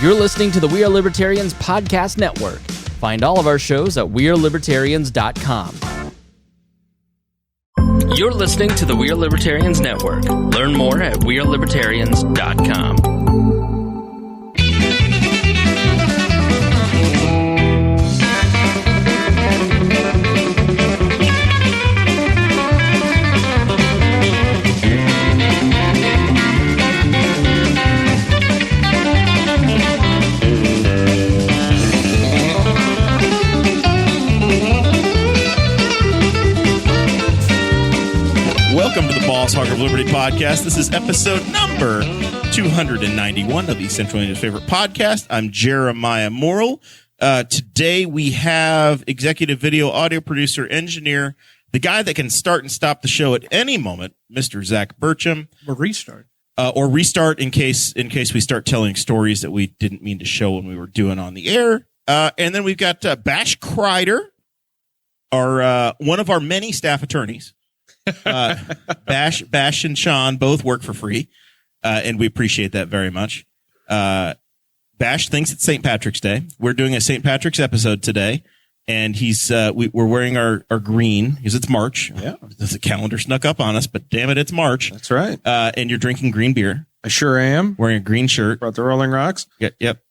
You're listening to the We Are Libertarians Podcast Network. Find all of our shows at wearelibertarians.com. You're listening to the We Are Libertarians Network. Learn more at wearelibertarians.com. Welcome to the Boss Hog of Liberty podcast. This is episode number 291 of the Central Indiana's favorite podcast. I'm Jeremiah Morrell. Today we have executive video, audio producer, engineer, the guy that can start and stop the show at any moment, Mr. Zach Burcham. Or restart. Or restart in case we start telling stories that we didn't mean to show when we were doing on the air. And then we've got Bash Crider, one of our many staff attorneys. Bash and Sean both work for free, and we appreciate that very much. Bash thinks it's St. Patrick's Day. We're doing a St. Patrick's episode today, and we're wearing our green because it's March. Yeah, the calendar snuck up on us, but damn it, it's March. That's right. And you're drinking green beer. I sure am. Wearing a green shirt. Brought the Rolling Rocks. Yep.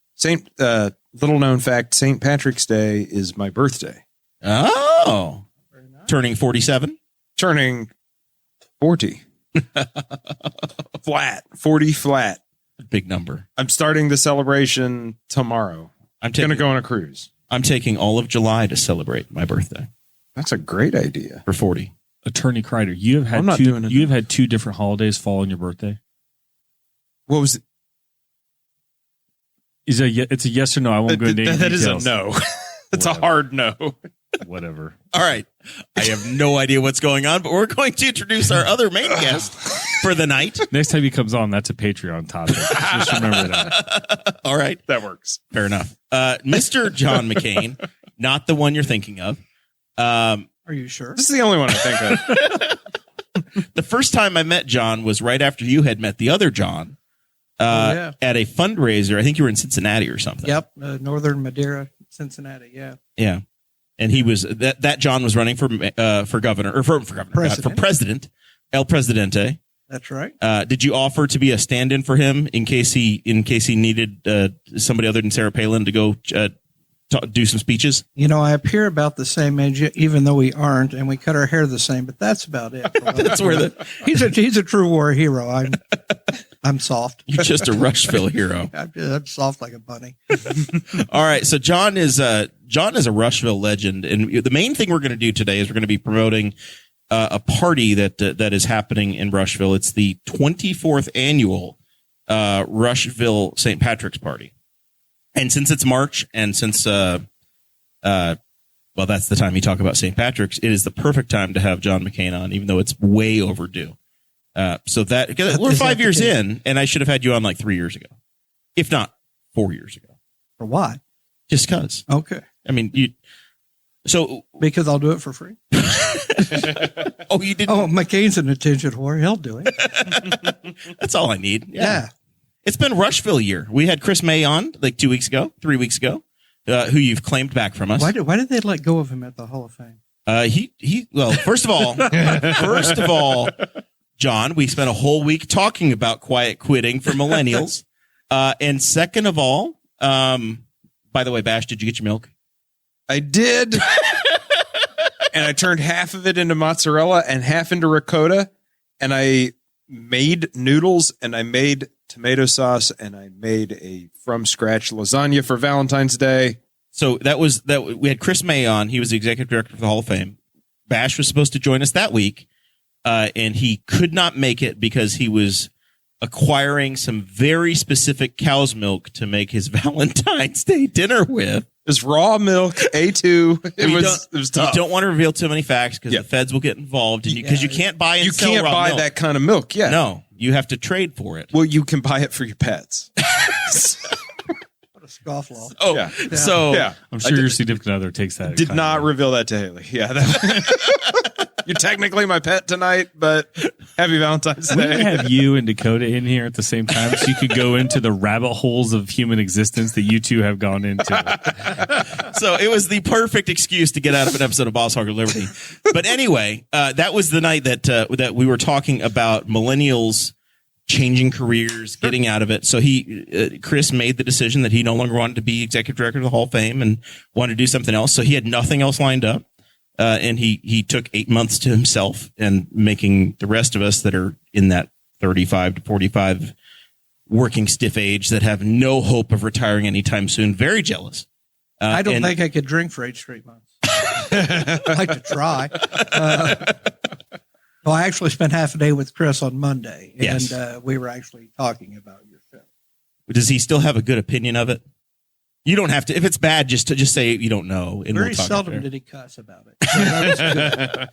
Little known fact: St. Patrick's Day is my birthday. Oh, Very nice. Turning 47. Turning 40. Flat. 40 flat. Big number. I'm starting the celebration tomorrow. I'm going to go on a cruise. I'm taking all of July to celebrate my birthday. That's a great idea. For 40. Attorney Crider, you have had two different holidays fall on your birthday. What was it? It's a yes or no. I won't go into any That is a details. no. It's a hard no. Whatever. All right. I have no idea what's going on, but we're going to introduce our other main guest for the night. Next time he comes on, that's a Patreon topic. Just remember that. All right. That works. Fair enough. Mr. John McCane, not the one you're thinking of. Are you sure? This is the only one I think of. The first time I met John was right after you had met the other John at a fundraiser. I think you were in Cincinnati or something. Yep. Northern Madeira, Cincinnati. Yeah. Yeah. And he was that John was running for governor or for president, El Presidente. That's right. Did you offer to be a stand-in for him in case he needed somebody other than Sarah Palin to go do some speeches? You know, I appear about the same age, even though we aren't, and we cut our hair the same. But that's about it. That's where he's a true war hero. I'm soft. You're just a Rushville hero. I'm soft like a bunny. All right, so John is a Rushville legend, and the main thing we're going to do today is we're going to be promoting a party that is happening in Rushville. It's the 24th annual Rushville St. Patrick's Party, and since it's March, and since that's the time you talk about St. Patrick's, it is the perfect time to have John McCane on, even though it's way overdue. So we're 5 years in, and I should have had you on like 3 years ago, if not 4 years ago. For what? Just cause. Okay. I mean, because I'll do it for free. Oh, you didn't? Oh, McCain's an attention whore. He'll do it. That's all I need. Yeah. It's been Rushville year. We had Chris May on like 3 weeks ago, who you've claimed back from us. Why did they let go of him at the Hall of Fame? First of all, John, we spent a whole week talking about quiet quitting for millennials. And second of all, by the way, Bash, did you get your milk? I did. And I turned half of it into mozzarella and half into ricotta. And I made noodles and I made tomato sauce and I made a from scratch lasagna for Valentine's Day. So we had Chris May on. He was the executive director for the Hall of Fame. Bash was supposed to join us that week. And he could not make it because he was acquiring some very specific cow's milk to make his Valentine's Day dinner with. It was raw milk, A2. It was tough. You don't want to reveal too many facts because the feds will get involved, and because you can't buy and sell can't raw buy milk. that kind of milk. Yeah, no, you have to trade for it. Well, you can buy it for your pets. What a scofflaw. Oh, Yeah. so Yeah, I'm sure your significant other takes that. did not reveal that to Haley. Yeah, you're technically my pet tonight, but Happy Valentine's We Day. could have you and Dakota in here at the same time so you could go into the rabbit holes of human existence that you two have gone into. So it was the perfect excuse to get out of an episode of Boss Hog of Liberty. But anyway, that was the night that we were talking about millennials changing careers, getting out of it. So Chris made the decision that he no longer wanted to be executive director of the Hall of Fame and wanted to do something else. So he had nothing else lined up. And he took 8 months to himself, and making the rest of us that are in that 35 to 45 working stiff age that have no hope of retiring anytime soon very jealous. I don't think I could drink for 8 straight months. I'd like to try. Well, I actually spent half a day with Chris on Monday, and Yes. We were actually talking about your show. Does he still have a good opinion of it? You don't have to. If it's bad, just say you don't know. And Very we'll talk seldom after. did he cuss about it. So that was good.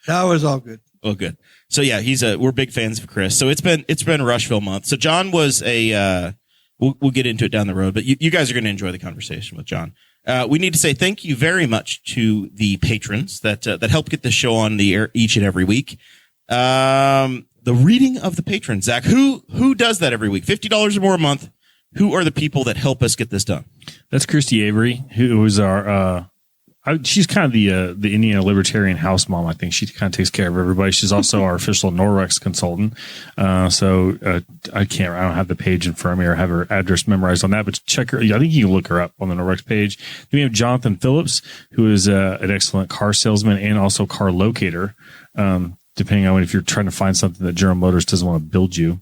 That was all good. Oh, good. So yeah, we're big fans of Chris. So it's been Rushville month. So John was we'll get into it down the road, but you guys are going to enjoy the conversation with John. We need to say thank you very much to the patrons that help get the show on the air each and every week. The reading of the patrons, Zach, who does that every week? $50 or more a month. Who are the people that help us get this done? That's Christy Avery, who is our, she's kind of the Indiana Libertarian house mom. I think she kind of takes care of everybody. She's also our official Norrex consultant. I don't have the page in front of me or have her address memorized on that, but check her. I think you can look her up on the Norrex page. Then we have Jonathan Phillips, who is an excellent car salesman and also car locator. Depending on if you're trying to find something that General Motors doesn't want to build you.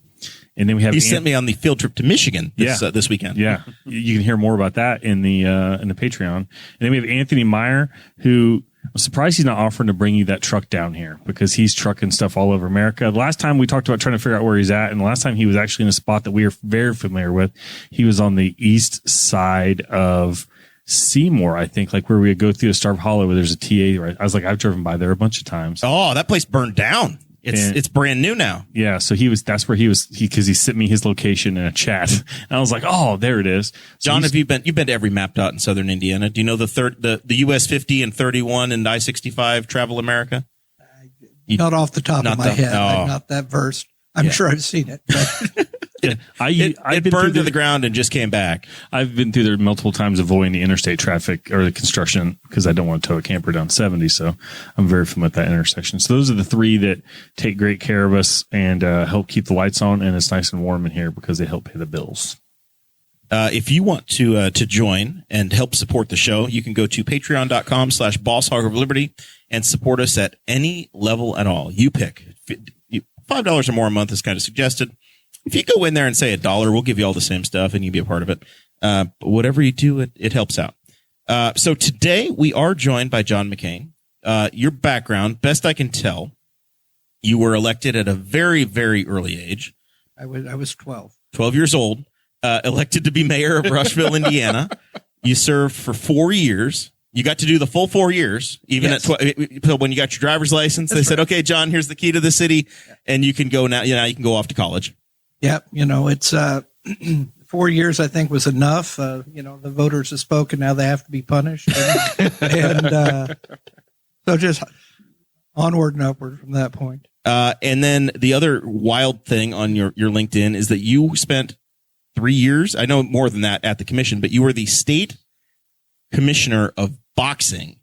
And then we have He sent me on the field trip to Michigan this weekend. Yeah, you can hear more about that in the Patreon. And then we have Anthony Meyer, who I'm surprised he's not offering to bring you that truck down here because he's trucking stuff all over America. The last time we talked about trying to figure out where he's at, and the last time he was actually in a spot that we are very familiar with, he was on the east side of Seymour, I think, like where we would go through the Starve Hollow where there's a TA. Right? I was like, I've driven by there a bunch of times. Oh, that place burned down. It's brand new now. Yeah. So that's where he because he sent me his location in a chat. And I was like, oh, there it is. So John, you've been to every map dot in southern Indiana. Do you know the US 50 and 31 and I-65 travel America? Not off the top of my head. Oh. I'm not that versed. I'm sure I've seen it. But yeah, it burned to the ground and just came back. I've been through there multiple times avoiding the interstate traffic or the construction because I don't want to tow a camper down 70. So I'm very familiar with that intersection. So those are the three that take great care of us and help keep the lights on. And it's nice and warm in here because they help pay the bills. If you want to join and help support the show, you can go to patreon.com/BossHogOfLiberty and support us at any level at all. You pick. $5 or more a month is kind of suggested. If you go in there and say $1, we'll give you all the same stuff and you can be a part of it. But whatever you do, it helps out. So today we are joined by John McCane. Your background, best I can tell, you were elected at a very, very early age. I was 12. 12 years old, elected to be mayor of Rushville, Indiana. You served for 4 years. You got to do the full 4 years, even at when you got your driver's license. They said, "Okay, John, here's the key to the city, and you can go now. You can go off to college." Yep. It's 4 years, I think, was enough. The voters have spoken. Now they have to be punished. And so just onward and upward from that point. And then the other wild thing on your LinkedIn is that you spent 3 years, I know more than that, at the commission, but you were the state commissioner of boxing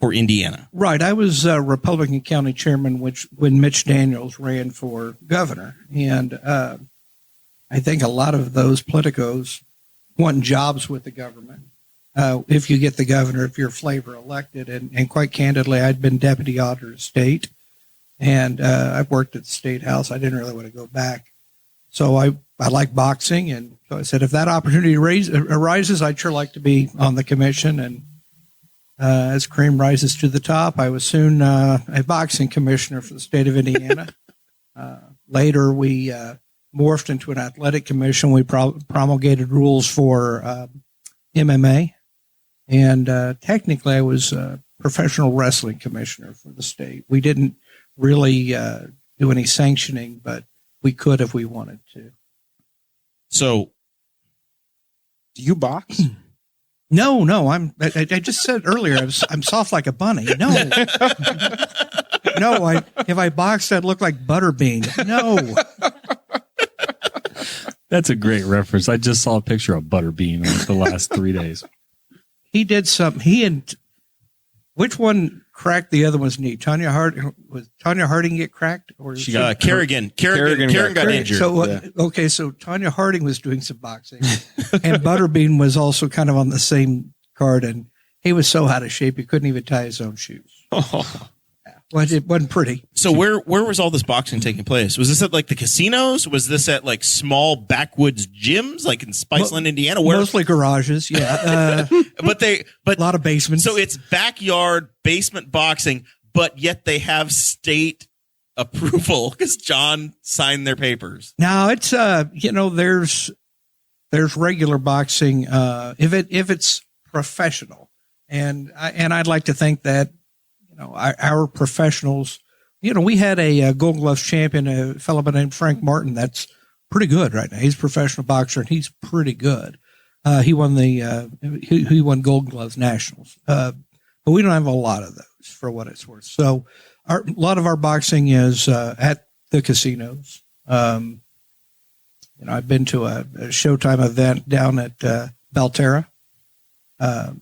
for Indiana. Right. I was Republican county chairman when Mitch Daniels ran for governor. And I think a lot of those politicos want jobs with the government. If you get the governor, if you're flavor elected. And quite candidly, I'd been deputy auditor of state. And I've worked at the State House. I didn't really want to go back. So I like boxing. And so I said, if that opportunity arises, I'd sure like to be on the commission. And as cream rises to the top, I was soon a boxing commissioner for the state of Indiana. Later, we morphed into an athletic commission. We promulgated rules for MMA. And technically, I was a professional wrestling commissioner for the state. We didn't really do any sanctioning, but we could if we wanted to. So, do you box? No. I just said earlier I'm soft like a bunny. No. No, if I boxed, I'd look like Butterbean. No. That's a great reference. I just saw a picture of Butterbean like the last 3 days. He did something. Which one cracked the other one's knee? Was Tanya Harding get cracked? Or Kerrigan got injured. So, okay, so Tanya Harding was doing some boxing, and Butterbean was also kind of on the same card, and he was so out of shape he couldn't even tie his own shoes. Well, it wasn't pretty. So where was all this boxing taking place? Was this at like the casinos? Was this at like small backwoods gyms, like in Spiceland, Indiana? Mostly garages, yeah. But a lot of basements. So it's backyard basement boxing, but yet they have state approval because John signed their papers. Now it's there's regular boxing if it's professional, and I'd like to think that. Our professionals, we had a Gold Gloves champion, a fellow by the name of Frank Martin. That's pretty good right now. He's a professional boxer and he's pretty good. He won he won Gold Gloves nationals. But we don't have a lot of those for what it's worth. So a lot of our boxing is, at the casinos. I've been to a Showtime event down at, Belterra. A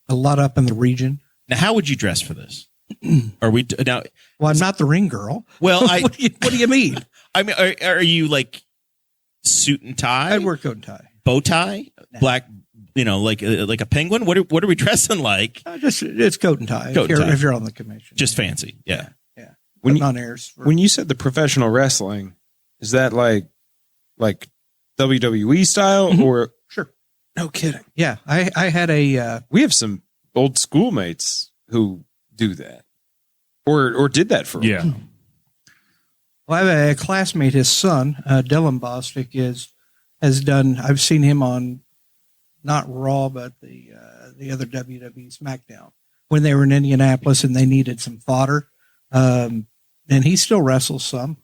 lot up in the region. Now, how would you dress for this? Are we now? Well, I'm not the ring girl. Well, what do you mean? I mean, are you like suit and tie? I'd wear coat and tie, bow tie, black. Like a penguin. What are we dressing like? It's coat and tie. If you're on the commission, just fancy. Yeah. When on airs. When you said the professional wrestling, is that like WWE style or? Sure. No kidding. Yeah, I had a. We have some old schoolmates who do that or did that for yeah. Well, I have a classmate, his son, Dylan Bostic has done, I've seen him on not Raw, but the other WWE SmackDown when they were in Indianapolis and they needed some fodder. And he still wrestles some.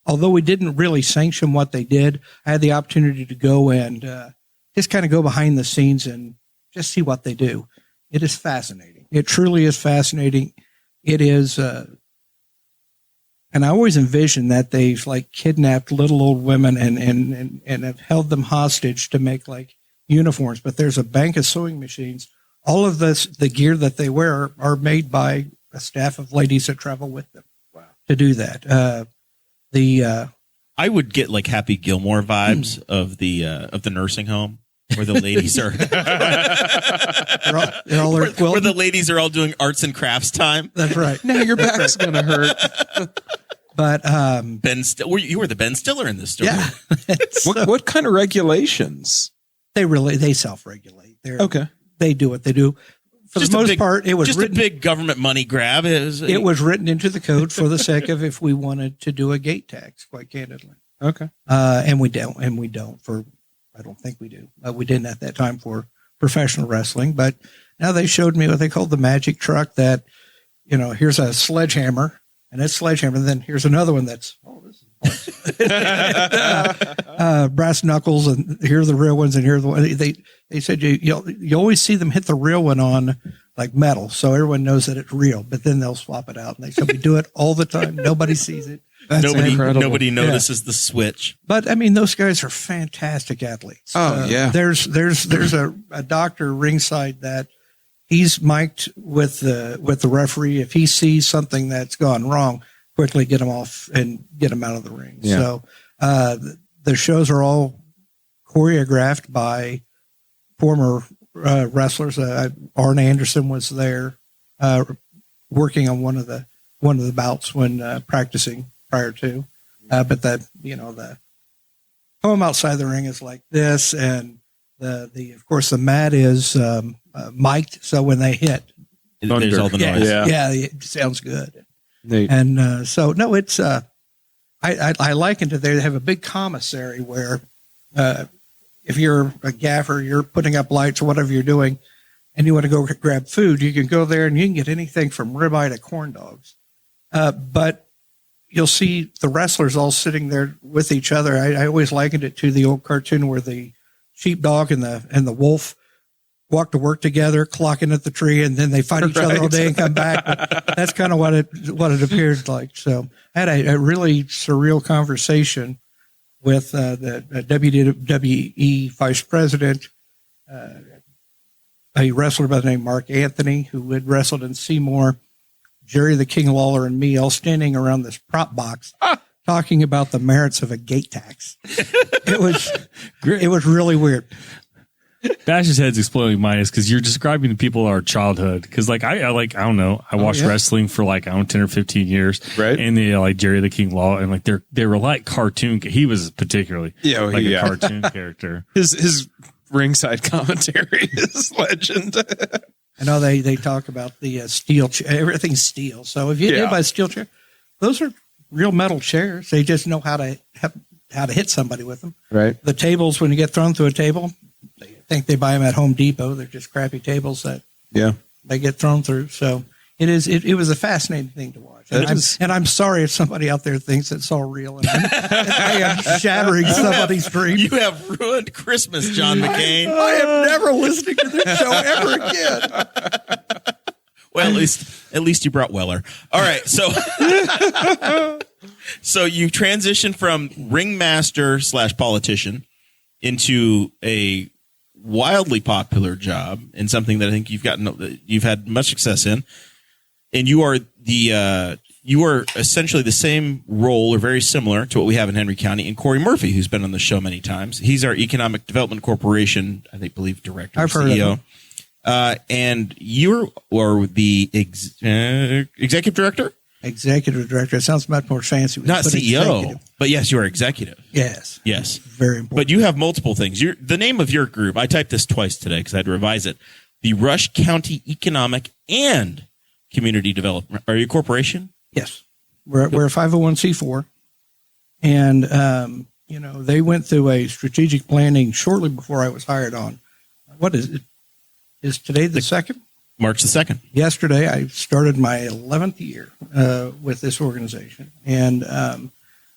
Although we didn't really sanction what they did, I had the opportunity to go and, just kind of go behind the scenes and just see what they do. It is fascinating. It truly is fascinating. It is, and I always envision that they've like kidnapped little old women and have held them hostage to make like uniforms. But there's a bank of sewing machines. All of the gear that they wear are made by a staff of ladies that travel with them. Wow. To do that. I would get like Happy Gilmore vibes of the nursing home where the ladies are where the ladies are all doing arts and crafts time. That's right. Now your back's gonna hurt. But you were the Ben Stiller in this story. Yeah. What kind of regulations? They self-regulate. Okay. They do what they do. For the most part, it was just written, a big government money grab. It was written into the code for the sake of if we wanted to do a gate tax, quite candidly. Okay. And we don't for, I don't think we do. We didn't at that time for professional wrestling, but now they showed me what they called the magic truck that, here's a sledgehammer and it's sledgehammer. And then here's another one that's, brass knuckles, and here are the real ones, and here are the ones. They said you always see them hit the real one on like metal, so everyone knows that it's real. But then they'll swap it out, and they said we do it all the time. Nobody sees it. Nobody notices the switch. But I mean, those guys are fantastic athletes. Oh yeah. There's a doctor ringside that he's mic'd with the referee. If he sees something that's gone wrong, quickly get them off and get them out of the ring. Yeah. So the shows are all choreographed by former wrestlers. Arn Anderson was there working on one of the bouts when practicing prior to. But the home outside the ring is like this, and of course the mat is mic'd, so when they hit, there's all the noise. Yeah, it sounds good. Neat. And so no, it's I liken it. They have a big commissary where if you're a gaffer, you're putting up lights or whatever you're doing, and you want to go grab food, you can go there and you can get anything from ribeye to corn dogs. But you'll see the wrestlers all sitting there with each other. I always likened it to the old cartoon where the sheepdog and the wolf walk to work together, clocking at the tree, and then they fight each other all day and come back. But that's kind of what it appears like. So I had a really surreal conversation with the WWE vice president, a wrestler by the name of Mark Anthony, who had wrestled in Seymour, Jerry the King Lawler, and me all standing around this prop box talking about the merits of a gate tax. It was really weird. Bash's head's exploding minus because you're describing the people of our childhood. Because I don't know, I watched wrestling for 10 or 15 years, right? And they like Jerry the King Law, and they were like cartoon. He was particularly a cartoon character. His ringside commentary is legend. I know they talk about the steel chair. Everything's steel. So if you did buy a steel chair, those are real metal chairs. They just know how to hit somebody with them. Right. The tables, when you get thrown through a table, they think they buy them at Home Depot. They're just crappy tables that they get thrown through. So it was a fascinating thing to watch. And I'm sorry if somebody out there thinks it's all real and I am shattering somebody's dream. You have ruined Christmas, John McCain. I am never listening to this show ever again. Well, at least you brought Weller. All right, so you transitioned from ringmaster / politician into a wildly popular job and something that I think you've had much success in, and you are essentially the same role or very similar to what we have in Henry County. And Corey Murphy, who's been on the show many times, he's our Economic Development Corporation, I believe, director, I've CEO. Heard of him. And you are the executive director? Executive director. It sounds much more fancy. Not CEO, but yes, you are executive. Yes. Very important. But you have multiple things. The name of your group, I typed this twice today because I had to revise it. The Rush County Economic and Community Development. Are you a corporation? Yes. We're a 501c4. And, they went through a strategic planning shortly before I was hired on. What is it? Is today the 2nd? March the 2nd. Yesterday, I started my 11th year with this organization. And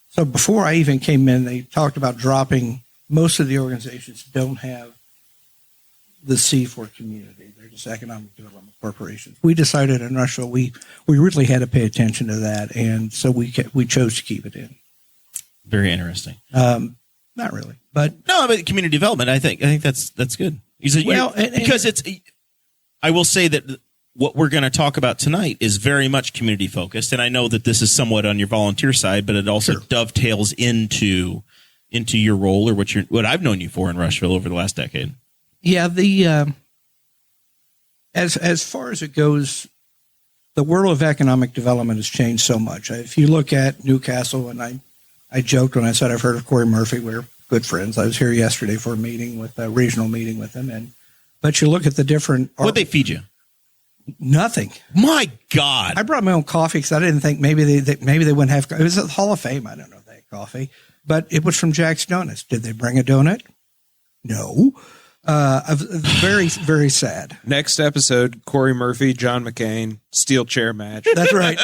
so before I even came in, they talked about dropping. Most of the organizations don't have the C for community. They're just economic development corporations. We decided in Rushville we really had to pay attention to that, and so we chose to keep it in. Very interesting. Not really, but no, but community development. I think that's good. Because it's. I will say that what we're going to talk about tonight is very much community focused, and I know that this is somewhat on your volunteer side, but it also dovetails into your role or what I've known you for in Rushville over the last decade. Yeah, as far as it goes, the world of economic development has changed so much. If you look at Newcastle, and I joked when I said I've heard of Corey Murphy, we're good friends. I was here yesterday for a regional meeting with him, but you look at the different. What'd they feed you? Nothing. My God! I brought my own coffee because I didn't think maybe they wouldn't have. It was at the Hall of Fame. I don't know if they had coffee, but it was from Jack's Donuts. Did they bring a donut? No. Very, very sad. Next episode, Corey Murphy, John McCain, steel chair match. That's right.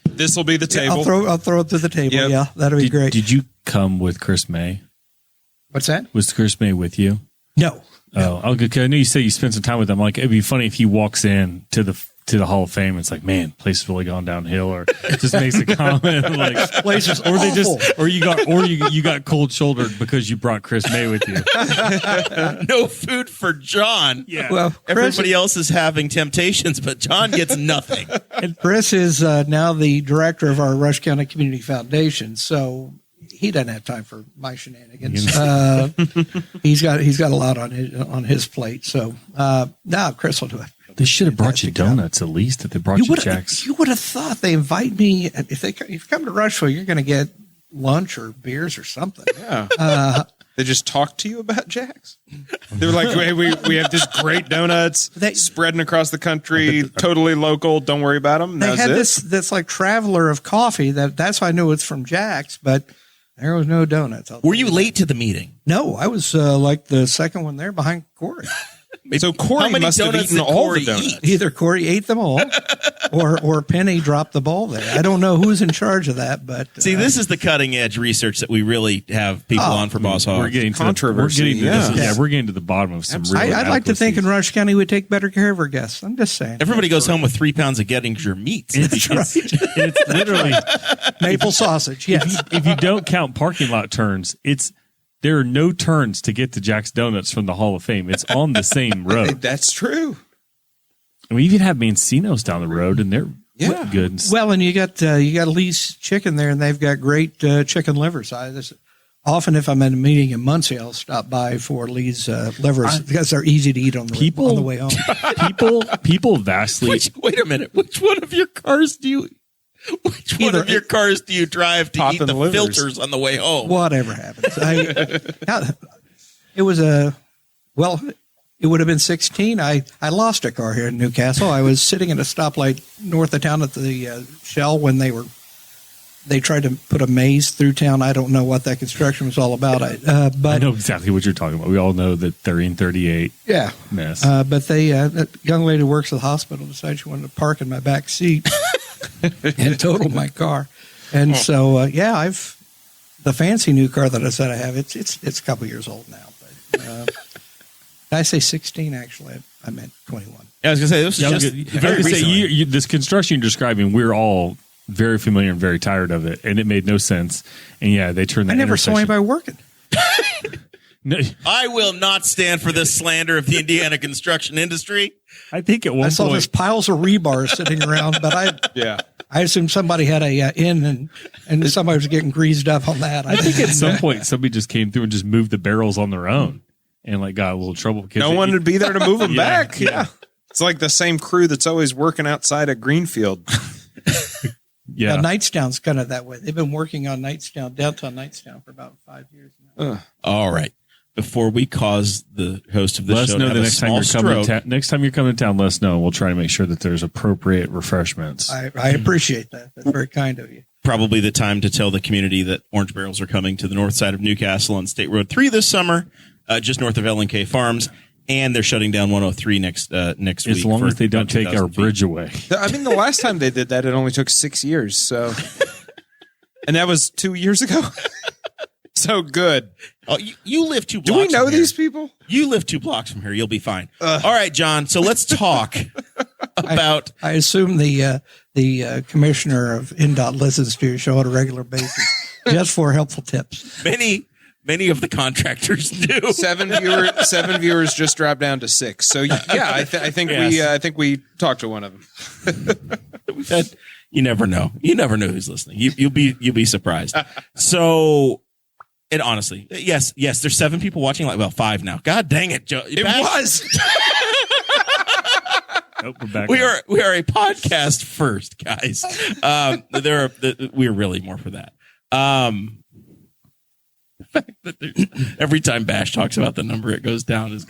This will be the table. I'll throw it to the table. Yep. Yeah, that'll be great. Did you come with Chris May? What's that? Was Chris May with you? No. Oh, okay. I know you said you spent some time with him. Like, it'd be funny if he walks in to the Hall of Fame. It's like, man, place has really gone downhill, or just makes a comment like, place is or awful. you got cold shouldered because you brought Chris May with you. No food for John. Yeah. Well, Everybody else is having temptations, but John gets nothing. And Chris is now the director of our Rush County Community Foundation, so he doesn't have time for my shenanigans. He's got a lot on his plate. So now Chris will do it. They should have brought you donuts at least. If they brought you Jack's, you would have thought they invite me. If you come to Rushville, you're going to get lunch or beers or something. Yeah. They just talk to you about Jack's. They're like, hey, we have this great donuts spreading across the country, totally local. Don't worry about them. They had this like traveler of coffee. That's how I knew it's from Jack's, but there was no donuts. Were you late to the meeting? No, I was like the second one there behind Corey. So Corey How many must have donuts eaten did all Corey the donuts. eat? Either Corey ate them all, or Penny dropped the ball there. I don't know who's in charge of that, but See, this is the cutting edge research that we really have people on for Boss Hog. We're getting to Controversy, we're getting to the bottom of some real I'd like to think in inadequacies. Rush County we take better care of our guests. I'm just saying. Everybody goes home with 3 pounds of Gettinger meats. It's literally Maple sausage, yes. if you don't count parking lot turns, there are no turns to get to Jack's Donuts from the Hall of Fame. It's on the same road. That's true. And we even have Mancino's down the road, and they're good. Well, and you got Lee's Chicken there, and they've got great chicken livers. Often, if I'm at a meeting in Muncie, I'll stop by for Lee's livers because they're easy to eat on the way home. People vastly. Wait a minute. Which one of your cars do you drive to eat Topping the livers. filters on the way home? Whatever happens. It would have been 16. I lost a car here in Newcastle. I was sitting at a stoplight north of town at the Shell when they tried to put a maze through town. I don't know what that construction was all about. But I know exactly what you're talking about. We all know that 30 and 38 yeah, mess. but that young lady who works at the hospital decided she wanted to park in my back seat and totaled my car. And so, the fancy new car that I said I have, it's a couple years old now. But did I say 16? Actually, I meant 21. I was going to say, this is very recently. This construction you're describing, we're all very familiar and very tired of it, and it made no sense. And yeah, they turned that I never saw intersection. anybody working. No, I will not stand for this slander of the Indiana construction industry. I think at one I saw point, just piles of rebar sitting around, but I assumed somebody had a in and somebody was getting greased up on that. I think at some point somebody just came through and just moved the barrels on their own and got a little trouble. Because No one would be there to move them Yeah, back. Yeah. It's like the same crew that's always working outside at Greenfield. Yeah. Knightstown's kind of that way. They've been working on downtown Knightstown for about 5 years now. All right. Before we cause the host of the Let us show know to the have a next time small you're coming. stroke, Next time you're coming to town, let us know. And we'll try to make sure that there's appropriate refreshments. I appreciate that. That's very kind of you. probably the time to tell the community that orange barrels are coming to the north side of Newcastle on State Road 3 this summer, just north of L&K Farms. And they're shutting down 103 next week. As long as they don't take our 2,000 feet. bridge away. I mean, the last time they did that, it only took 6 years. So, and that was 2 years ago. So good. Oh, you live 2 blocks. Do we know from here. these people? You live 2 blocks from here. You'll be fine. All right, John. So let's talk about. I assume the commissioner of INDOT listens to your show on a regular basis just for helpful tips. Many of the contractors do. 7 viewers just dropped down to 6. So yeah, I think we talked to one of them. We've had, you never know. You never know who's listening. You'll be surprised. So, and honestly, yes, there's 7 people watching. Like, well, 5 now. God dang it, Joe! It was. Nope, we're back. We are a podcast first, guys. We're really more for that. The fact that every time Bash talks about the number, it goes down is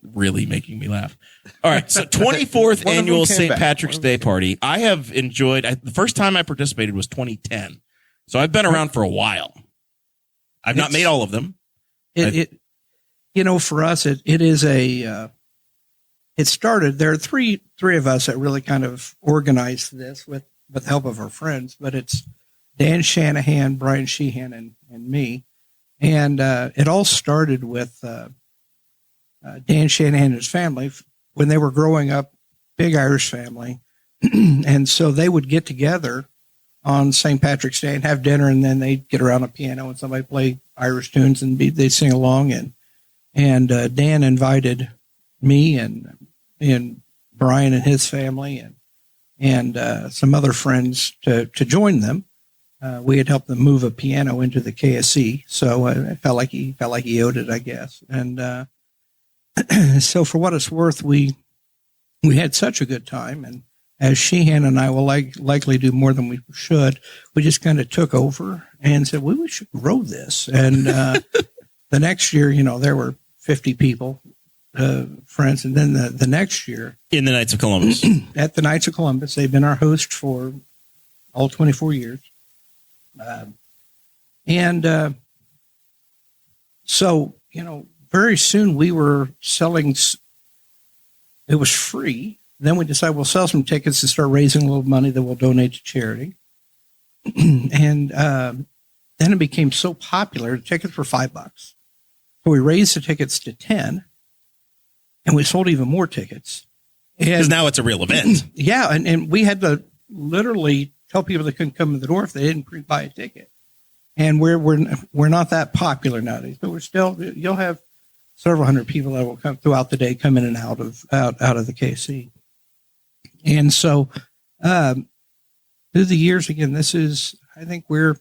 really making me laugh. All right, so 24th annual St. Patrick's Day party. I have enjoyed. The first time I participated was 2010, so I've been around for a while. I've not made all of them. For us, it is a. It started. There are three of us that really kind of organized this with the help of our friends, but it's Dan Shanahan, Brian Sheehan, and me. And it all started with Dan Shanahan and his family when they were growing up, big Irish family. And so they would get together on St. Patrick's Day and have dinner, and then they'd get around a piano and somebody play Irish tunes and they'd sing along. And Dan invited me and Brian and his family and some other friends to join them. We had helped them move a piano into the KSC, so I felt like he owed it, I guess. And so, for what it's worth, we had such a good time. And as Sheehan and I will likely do more than we should, we just kind of took over and said, well, we should grow this. And the next year, there were 50 people, friends, and then the next year In the Knights of Columbus. at the Knights of Columbus, they've been our host for all 24 years. So, very soon we were selling it was free. Then we decided we'll sell some tickets to start raising a little money that we'll donate to charity. And then it became so popular. The tickets were $5. So we raised the tickets to 10, and we sold even more tickets. Because now it's a real event. Yeah, and we had to literally tell people they couldn't come to the door if they didn't pre-buy a ticket. And we're not that popular nowadays, but we're still, you'll have several hundred people that will come throughout the day, come in and out of the KC. And so, through the years, again, I think we're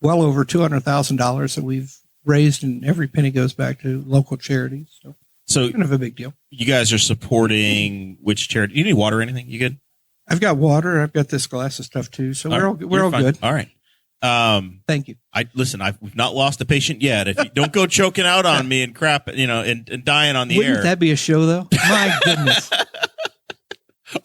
well over $200,000 that we've raised, and every penny goes back to local charities. So kind of a big deal. You guys are supporting which charity? You need water or anything? You good? I've got water. I've got this glass of stuff too. So we're all good. All right. Thank you. We've not lost a patient yet. If you don't go choking out on me and crap, and dying on the air. Wouldn't that be a show though? My goodness.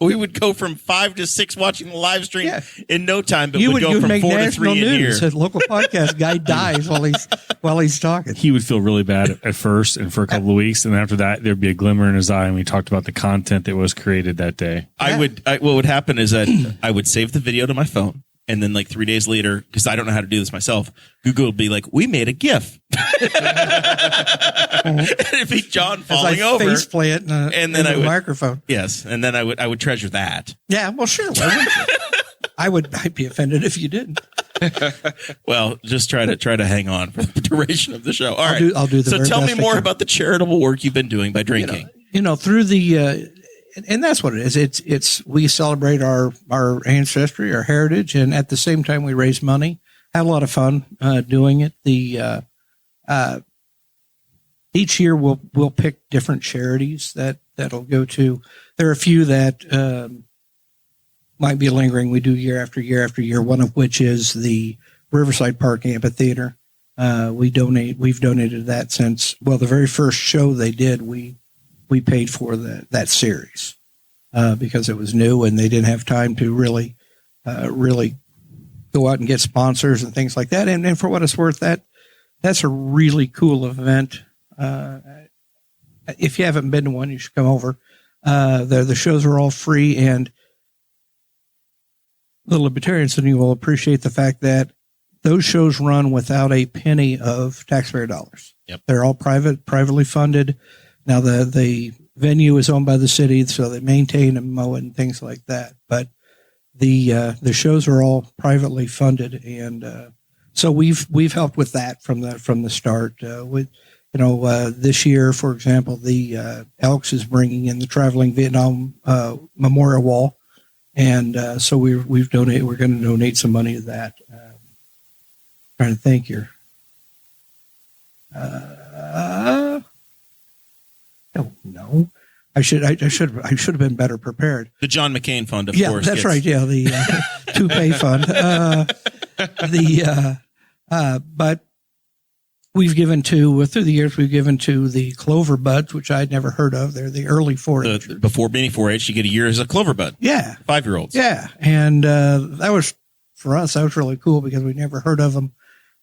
We would go from 5 to 6 watching the live stream in no time, but you we'd go from 4 to 3 in here. A local podcast guy dies while he's talking. He would feel really bad at first and for a couple of weeks, and after that, there'd be a glimmer in his eye, and we talked about the content that was created that day. What would happen is that I would save the video to my phone, and then like 3 days later, because I don't know how to do this myself, Google would be like, "We made a GIF." And it'd be John falling over, face plant, and then a microphone. Yes, and then I would treasure that. Yeah, well, sure. Why wouldn't you? I'd be offended if you didn't. Well, just try to hang on for the duration of the show. All right, I'll do the. So very tell best me more about the charitable work you've been doing by drinking. Through the. And that's what it is. It's we celebrate our ancestry, our heritage, and at the same time we raise money. Have a lot of fun doing it. Each year we'll pick different charities that'll go to. There are a few that might be lingering. We do year after year after year. One of which is the Riverside Park Amphitheater. We've donated that since the very first show they did. We paid for that series because it was new and they didn't have time to really go out and get sponsors and things like that. And for what it's worth, that's a really cool event. If you haven't been to one, you should come over. The shows are all free, and the libertarians and you will appreciate the fact that those shows run without a penny of taxpayer dollars. Yep. They're all privately funded. Now the venue is owned by the city, so they maintain and mow it and things like that. But the shows are all privately funded, and so we've helped with that from the start. This year, for example, the Elks is bringing in the traveling Vietnam memorial wall, and so we're going to donate some money to that. Trying to think here. No. I should have been better prepared. The John McCane Fund, of course. Yeah, that's right. Yeah, the toupee fund. But we've given to through the years. We've given to the Clover Buds, which I'd never heard of. They're the early 4-H. Before being 4-H, you get a year as a Clover Bud. Yeah, 5-year-olds. Yeah, and that was for us. That was really cool because we never heard of them,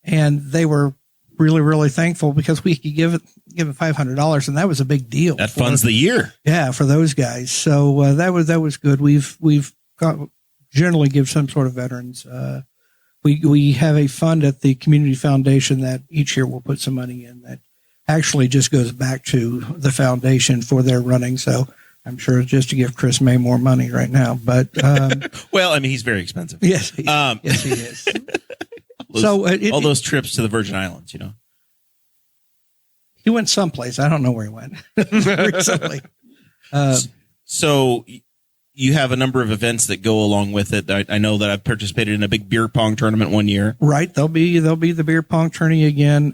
and they were really, really thankful because we could give it $500, and that was a big deal. That funds the year. Yeah, for those guys. So that was good. We've generally give some sort of veterans. We have a fund at the community foundation that each year we'll put some money in that actually just goes back to the foundation for their running. So I'm sure it's just to give Chris May more money right now. But well, I mean, he's very expensive. Yes, yes, he is. All those trips to the Virgin Islands, He went someplace. I don't know where he went recently. So you have a number of events that go along with it. I know that I've participated in a big beer pong tournament one year. Right. There'll be the beer pong tourney again.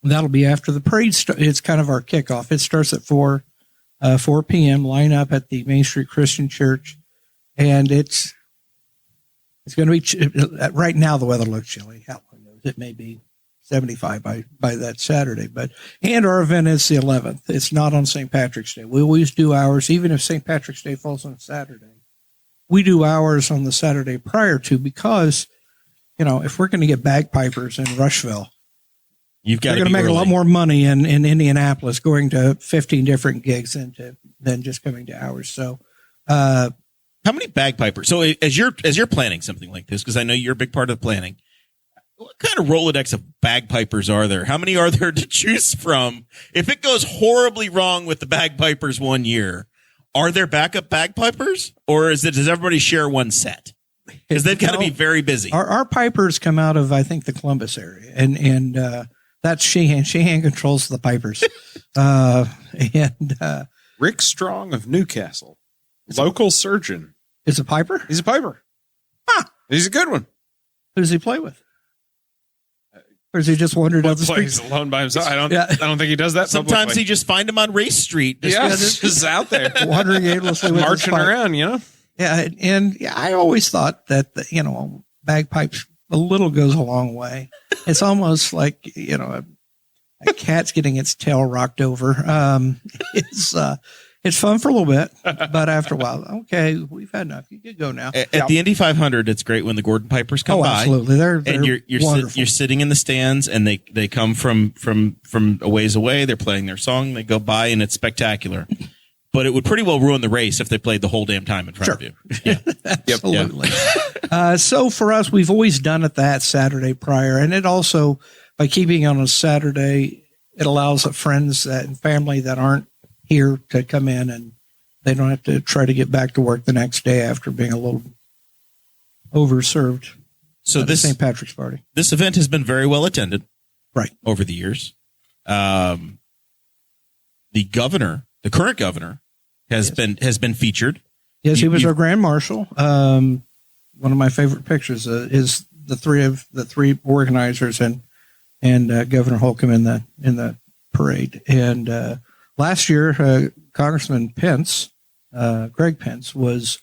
That'll be after the parade. It's kind of our kickoff. It starts at 4 p.m. Line up at the Main Street Christian Church, and it's going to be right now. The weather looks chilly. Hell, who knows? It may be 75 by that Saturday, and our event is the 11th. It's not on St. Patrick's Day. We always do ours, even if St. Patrick's Day falls on Saturday. We do ours on the Saturday prior to because, if we're going to get bagpipers in Rushville, You've got They're to going to make early. a lot more money in Indianapolis going to 15 different gigs than just coming to ours. So, How many bagpipers? So as you're planning something like this, because I know you're a big part of the planning, what kind of Rolodex of bagpipers are there? How many are there to choose from? If it goes horribly wrong with the bagpipers one year, are there backup bagpipers, or does everybody share one set? Because they've got to be very busy. Our pipers come out of, I think, the Columbus area, and that's Sheehan. Sheehan controls the pipers. Rick Strong of Newcastle, local surgeon. Is a piper? He's a piper. He's a good one. Who does he play with? Or is he just wandered down the street? Plays alone by himself. I don't think he does that. Sometimes publicly. you just find him on Race Street. Just out there Wandering aimlessly with marching his pipe. around, you know. Yeah, and I always thought that bagpipes a little goes a long way. It's almost like a cat's getting its tail rocked over. It's fun for a little bit, but after a while, okay, we've had enough. You can go now. At the Indy 500, it's great when the Gordon Pipers come by. Absolutely, they're and you're sitting in the stands, and they come from a ways away. They're playing their song. They go by, and it's spectacular. But it would pretty well ruin the race if they played the whole damn time in front of you. Yeah. Absolutely. So for us, we've always done it that Saturday prior, and it also, by keeping it on a Saturday, it allows friends and family that aren't here to come in, and they don't have to try to get back to work the next day after being a little overserved. So this St. Patrick's Party. This event has been very well attended, right, over the years. The current governor, has been featured. Yes, he was our grand marshal. One of my favorite pictures is the three organizers and Governor Holcomb in the parade. And last year, Congressman Pence, Greg Pence, was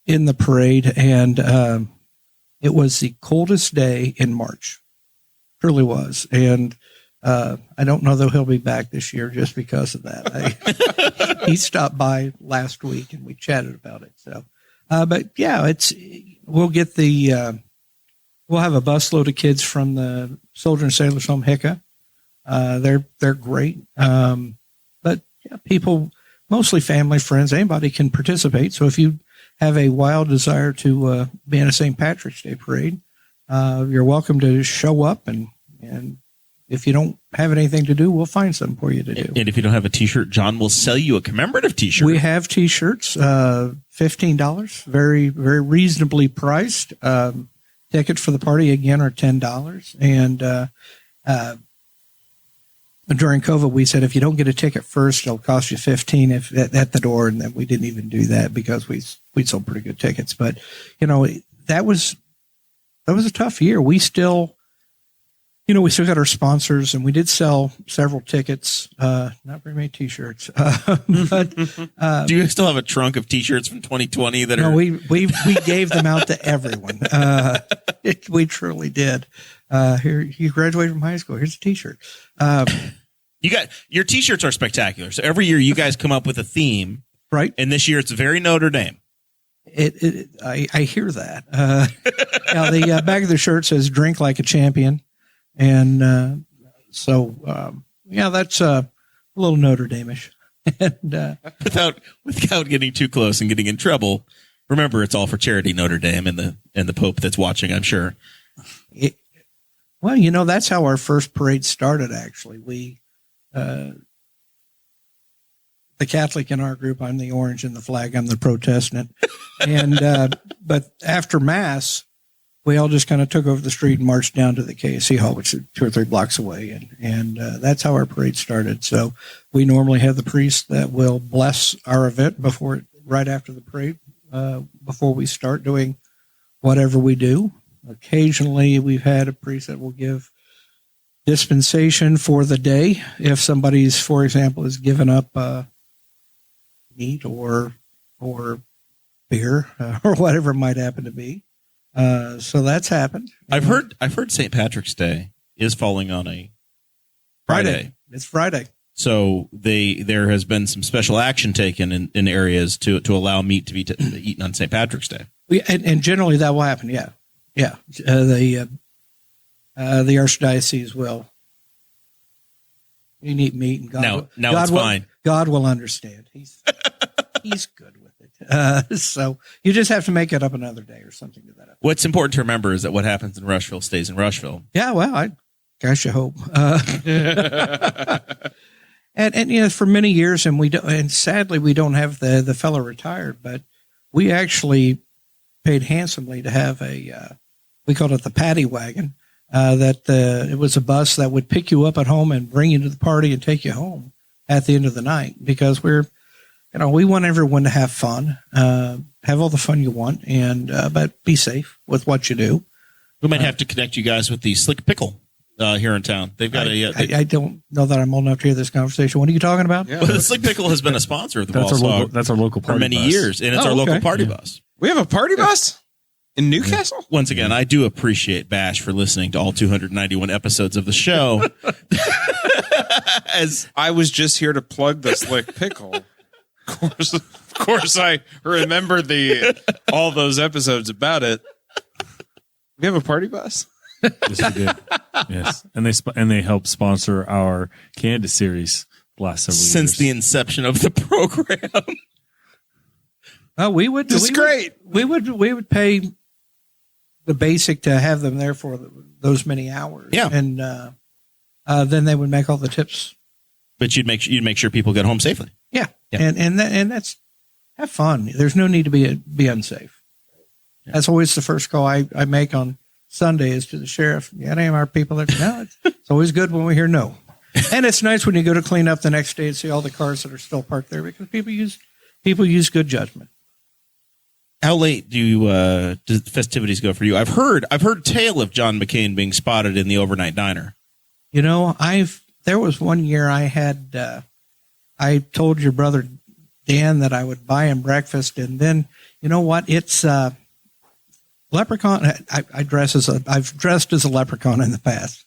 in the parade, and it was the coldest day in March. Truly was. And I don't know though he'll be back this year just because of that. He stopped by last week and we chatted about it. So, but yeah, we'll get we'll have a busload of kids from the Soldier and Sailors Home Hicka. They're great. But yeah, people, mostly family, friends, anybody can participate. So if you have a wild desire to be in a St. Patrick's Day parade, you're welcome to show up, and if you don't have anything to do, we'll find something for you to do. And if you don't have a T-shirt, John will sell you a commemorative T-shirt. We have T-shirts, $15, very, very reasonably priced. Tickets for the party, again, are $10. And during COVID, we said if you don't get a ticket first, it'll cost you $15 at the door. And then we didn't even do that because we sold pretty good tickets. But, that was a tough year. We still got our sponsors, and we did sell several tickets, not very many T-shirts. But do you still have a trunk of T-shirts from 2020 that are? No, we gave them out to everyone. We truly did. Here, you graduated from high school. Here's a T-shirt. Your T-shirts are spectacular. So every year you guys come up with a theme, right? And this year it's very Notre Dame. I hear that. Now the back of the shirt says "Drink like a champion." And that's a little Notre Dame-ish. And without getting too close and getting in trouble, remember it's all for charity, Notre Dame, and the Pope that's watching, I'm sure. That's how our first parade started. Actually, we the Catholic in our group, I'm the orange in the flag, I'm the Protestant, and but after Mass, we all just kind of took over the street and marched down to the KSC Hall, which is 2 or 3 blocks away. And that's how our parade started. So we normally have the priest that will bless our event right after the parade, before we start doing whatever we do. Occasionally we've had a priest that will give dispensation for the day. If somebody's, for example, has given up meat or beer or whatever it might happen to be. So that's happened. I've heard St. Patrick's Day is falling on a Friday. It's Friday. So there has been some special action taken in areas to allow meat to be eaten on St. Patrick's Day. And generally that will happen. Yeah. The archdiocese will You can eat meat, and God, No, God it's will, fine. God will understand. He's good with it. So you just have to make it up another day or something to that effect. What's important to remember is that what happens in Rushville stays in Rushville. Yeah, well, gosh, I hope. And for many years, and sadly we don't have the fellow retired, but we actually paid handsomely to have we called it the paddy wagon. It was a bus that would pick you up at home and bring you to the party and take you home at the end of the night, because we want everyone to have fun, have all the fun you want, but be safe with what you do. We might have to connect you guys with the Slick Pickle here in town. They've got I don't know that I'm old enough to hear this conversation. What are you talking about? Well, the Slick Pickle has been a sponsor of the Boss Hog that's our local party for many bus. years, and it's our local party bus. We have a party bus in Newcastle? Once again, I do appreciate Bash for listening to all 291 episodes of the show. As I was just here to plug the Slick Pickle. Of course, I remember all those episodes about it. We have a party bus? Yes, we did. Yes, and they helped sponsor our Canada series the last several years. Since the inception of the program. We would pay the basic to have them there for those many hours. Yeah. And then they would make all the tips. But you'd make sure people get home safely. Yeah. Yeah. And that's, have fun. There's no need to be unsafe. Yeah. That's always the first call I make on Sunday is to the sheriff. Yeah, any of our people that no, it's always good when we hear no. And it's nice when you go to clean up the next day and see all the cars that are still parked there, because people use good judgment. How late do the festivities go for you? I've heard tale of John McCane being spotted in the overnight diner. There was one year I had I told your brother Dan that I would buy him breakfast, and then you know what? It's leprechaun. I've dressed as a leprechaun in the past,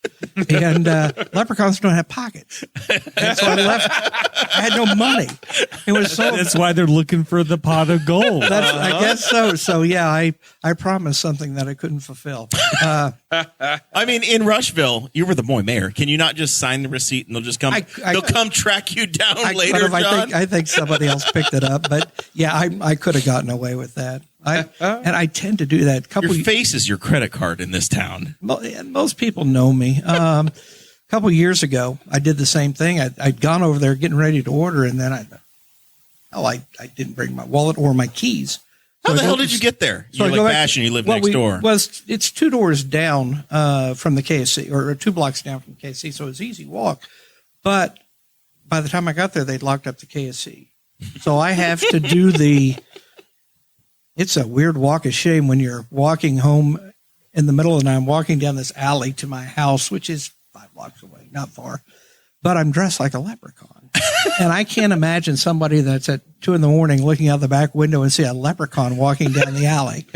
and leprechauns don't have pockets, and so I had no money. It was so. That's why they're looking for the pot of gold. I guess so. So yeah, I promised something that I couldn't fulfill. I mean, in Rushville, you were the boy mayor. Can you not just sign the receipt and they'll just come? They'll come track you down later, John. I think somebody else picked it up, but yeah, I could have gotten away with that. And I tend to do that. Your face is your credit card in this town. Most people know me. A couple of years ago, I did the same thing. I'd gone over there getting ready to order, and then I didn't bring my wallet or my keys. How the hell did you get there? You're like Bash and you live next door. It's 2 doors down from the KSC, or 2 blocks down from the KSC, so it's an easy walk. But by the time I got there, they'd locked up the KSC. So I have to do it's a weird walk of shame when you're walking home in the middle of the night. I'm walking down this alley to my house, which is 5 blocks away, not far. But I'm dressed like a leprechaun. And I can't imagine somebody that's at 2 a.m. looking out the back window and see a leprechaun walking down the alley.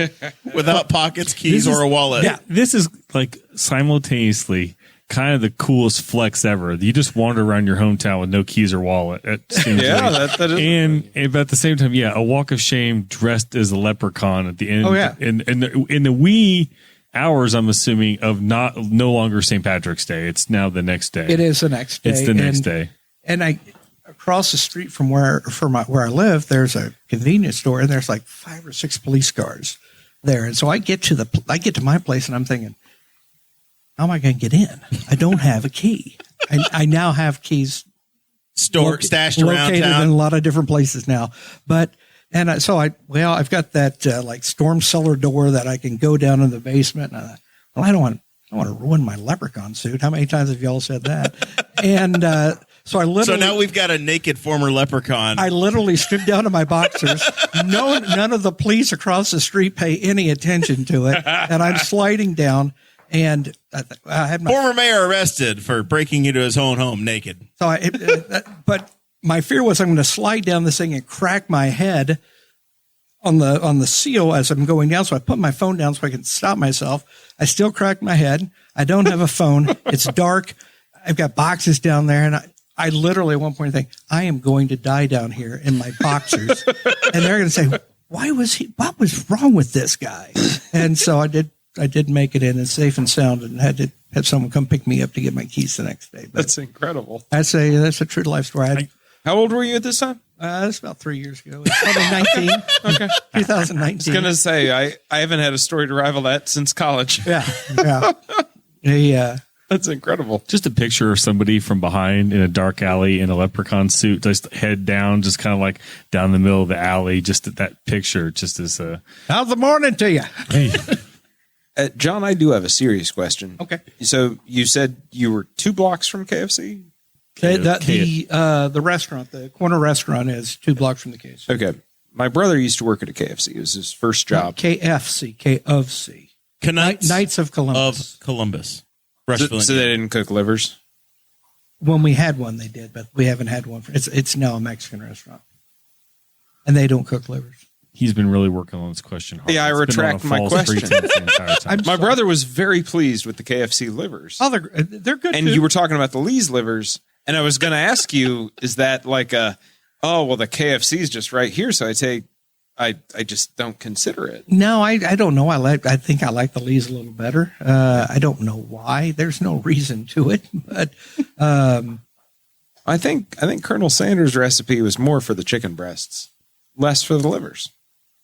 Without pockets, keys, or a wallet. Yeah, this is like simultaneously kind of the coolest flex ever. You just wander around your hometown with no keys or wallet. It seems that is. And but at the same time, yeah, a walk of shame dressed as a leprechaun at the end. Oh, yeah. In the wee hours, I'm assuming, of no longer St. Patrick's Day. It's now the next day. It is the next day. It's the next day. And across the street from where I live, there's a convenience store, and there's like 5 or 6 police cars there. And so I get to my place, and I'm thinking, how am I going to get in? I don't have a key. I now have keys stashed around located town in a lot of different places now. But I've got that like storm cellar door that I can go down in the basement. And I don't want to ruin my leprechaun suit. How many times have y'all said that? And so now we've got a naked former leprechaun. I literally stripped down to my boxers. None of the police across the street pay any attention to it, and I'm sliding down. And I had my former mayor arrested for breaking into his own home naked. So, but my fear was I'm going to slide down this thing and crack my head on the seal as I'm going down. So I put my phone down so I can stop myself. I still crack my head. I don't have a phone. It's dark. I've got boxes down there, and I literally at one point think I am going to die down here in my boxers, and they're going to say, what was wrong with this guy? And so I did did make it in and safe and sound, and had to have someone come pick me up to get my keys the next day. But That's incredible. that's a true life story. How old were you at this time? That's about 3 years ago. It's probably 19. Okay. 2019. I was going to say, I haven't had a story to rival that since college. Yeah. That's incredible. Just a picture of somebody from behind in a dark alley in a leprechaun suit, just head down, just kind of like down the middle of the alley. Just that picture, just as How's the morning to you? hey, John, I do have a serious question. Okay. So you said you were 2 blocks from KFC? The restaurant, the corner restaurant, is 2 blocks from the case. Okay. My brother used to work at a KFC. It was his first job. KFC. Knights of Columbus. Rushville, So they Indiana. didn't cook livers? When we had one, they did, but we haven't had one. It's now a Mexican restaurant, and they don't cook livers. he's been really working on this question hard. Yeah, I It's been on a retract my false question. pretense the entire time. My brother was very pleased with the KFC livers. Oh, they're good. And too. you were talking about the Lee's livers, and I was going to ask you, is that like the KFC is just right here, so I just don't consider it. No, I don't know. I think I like the Lee's a little better. I don't know why. There's no reason to it, but I think Colonel Sanders' recipe was more for the chicken breasts, less for the livers.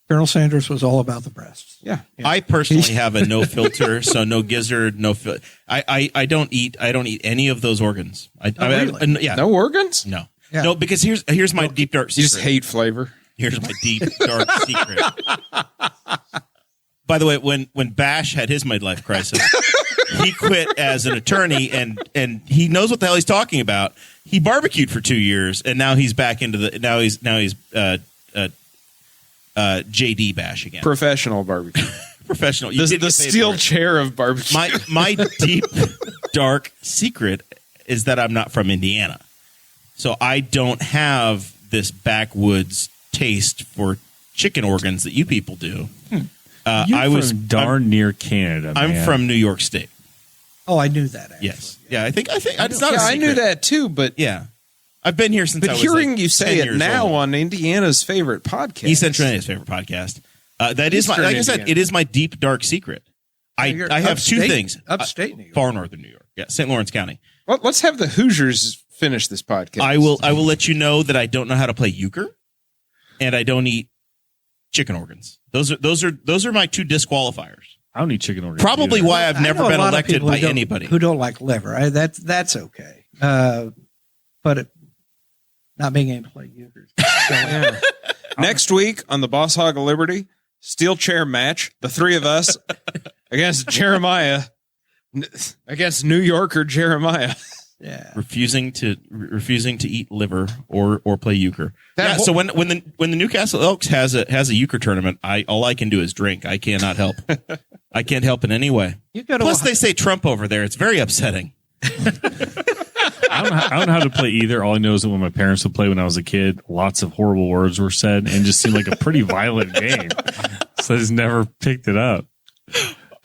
Colonel Sanders was all about the breasts. Yeah. I personally have a no filter, so no gizzard, no. I don't eat any of those organs. Really? Yeah, No organs? no, Yeah. no. Because here's my deep dark secret. You just hate flavor. Here's my deep dark secret. By the way, when Bash had his midlife crisis, he quit as an attorney, and he knows what the hell he's talking about. He barbecued for 2 years, and now he's back into the now he's JD Bash again. Professional barbecue. Professional. You did The get paid steel for it. chair of barbecue. My deep dark secret is that I'm not from Indiana, so I don't have this backwoods taste for chicken organs that you people do. You're from darn near Canada. I'm man. from New York State. Oh, I knew that. Actually. Yes. Yeah. I think it's not. Yeah, a I knew secret. that too, but Yeah. I've been here since. I but was hearing like you say 10 it years now old. on Indiana's favorite podcast, East Central Indiana's favorite podcast. That is my, Eastern like I said, Indiana. it is my deep dark secret. I You're have two upstate- things. Upstate New York. Far northern New York. Yeah, St. Lawrence County. Well, let's have the Hoosiers finish this podcast. I will let you know that I don't know how to play euchre, and I don't eat chicken organs. Those are my two disqualifiers. I don't eat chicken organs. Probably either. why I've I never know a been lot of elected people by who don't- anybody. who don't like liver. That's okay. But not being able to play euchre. Yeah. Next week on the Boss Hog of Liberty, steel chair match, the three of us against Jeremiah, against New Yorker Jeremiah. Yeah. refusing to eat liver or play euchre. That Yeah, whole- so when the Newcastle Elks has a euchre tournament, all I can do is drink. I cannot help. I can't help in any way. You go to Plus, they say Trump over there. It's very upsetting. I don't know how to play either. All I know is that when my parents would play when I was a kid, lots of horrible words were said and just seemed like a pretty violent game. So I just never picked it up.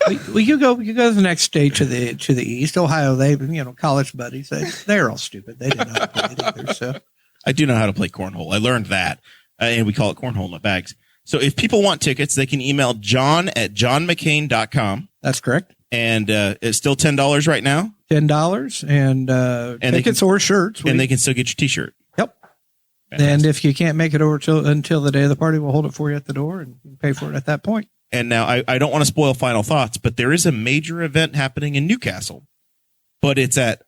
Well, you go to the next state to the east, Ohio. They college buddies. They're all stupid. They didn't know how to play it either. So I do know how to play cornhole. I learned that, and we call it cornhole in the bags. So if people want tickets, they can email john@johnmccain.com. that's correct. And it's still $10 right now. $10 and they tickets or shirts. And they can still get your T-shirt. Yep. And if you can't make it over until the day of the party, we'll hold it for you at the door and you can pay for it at that point. And now I don't want to spoil final thoughts, but there is a major event happening in Newcastle, but it's at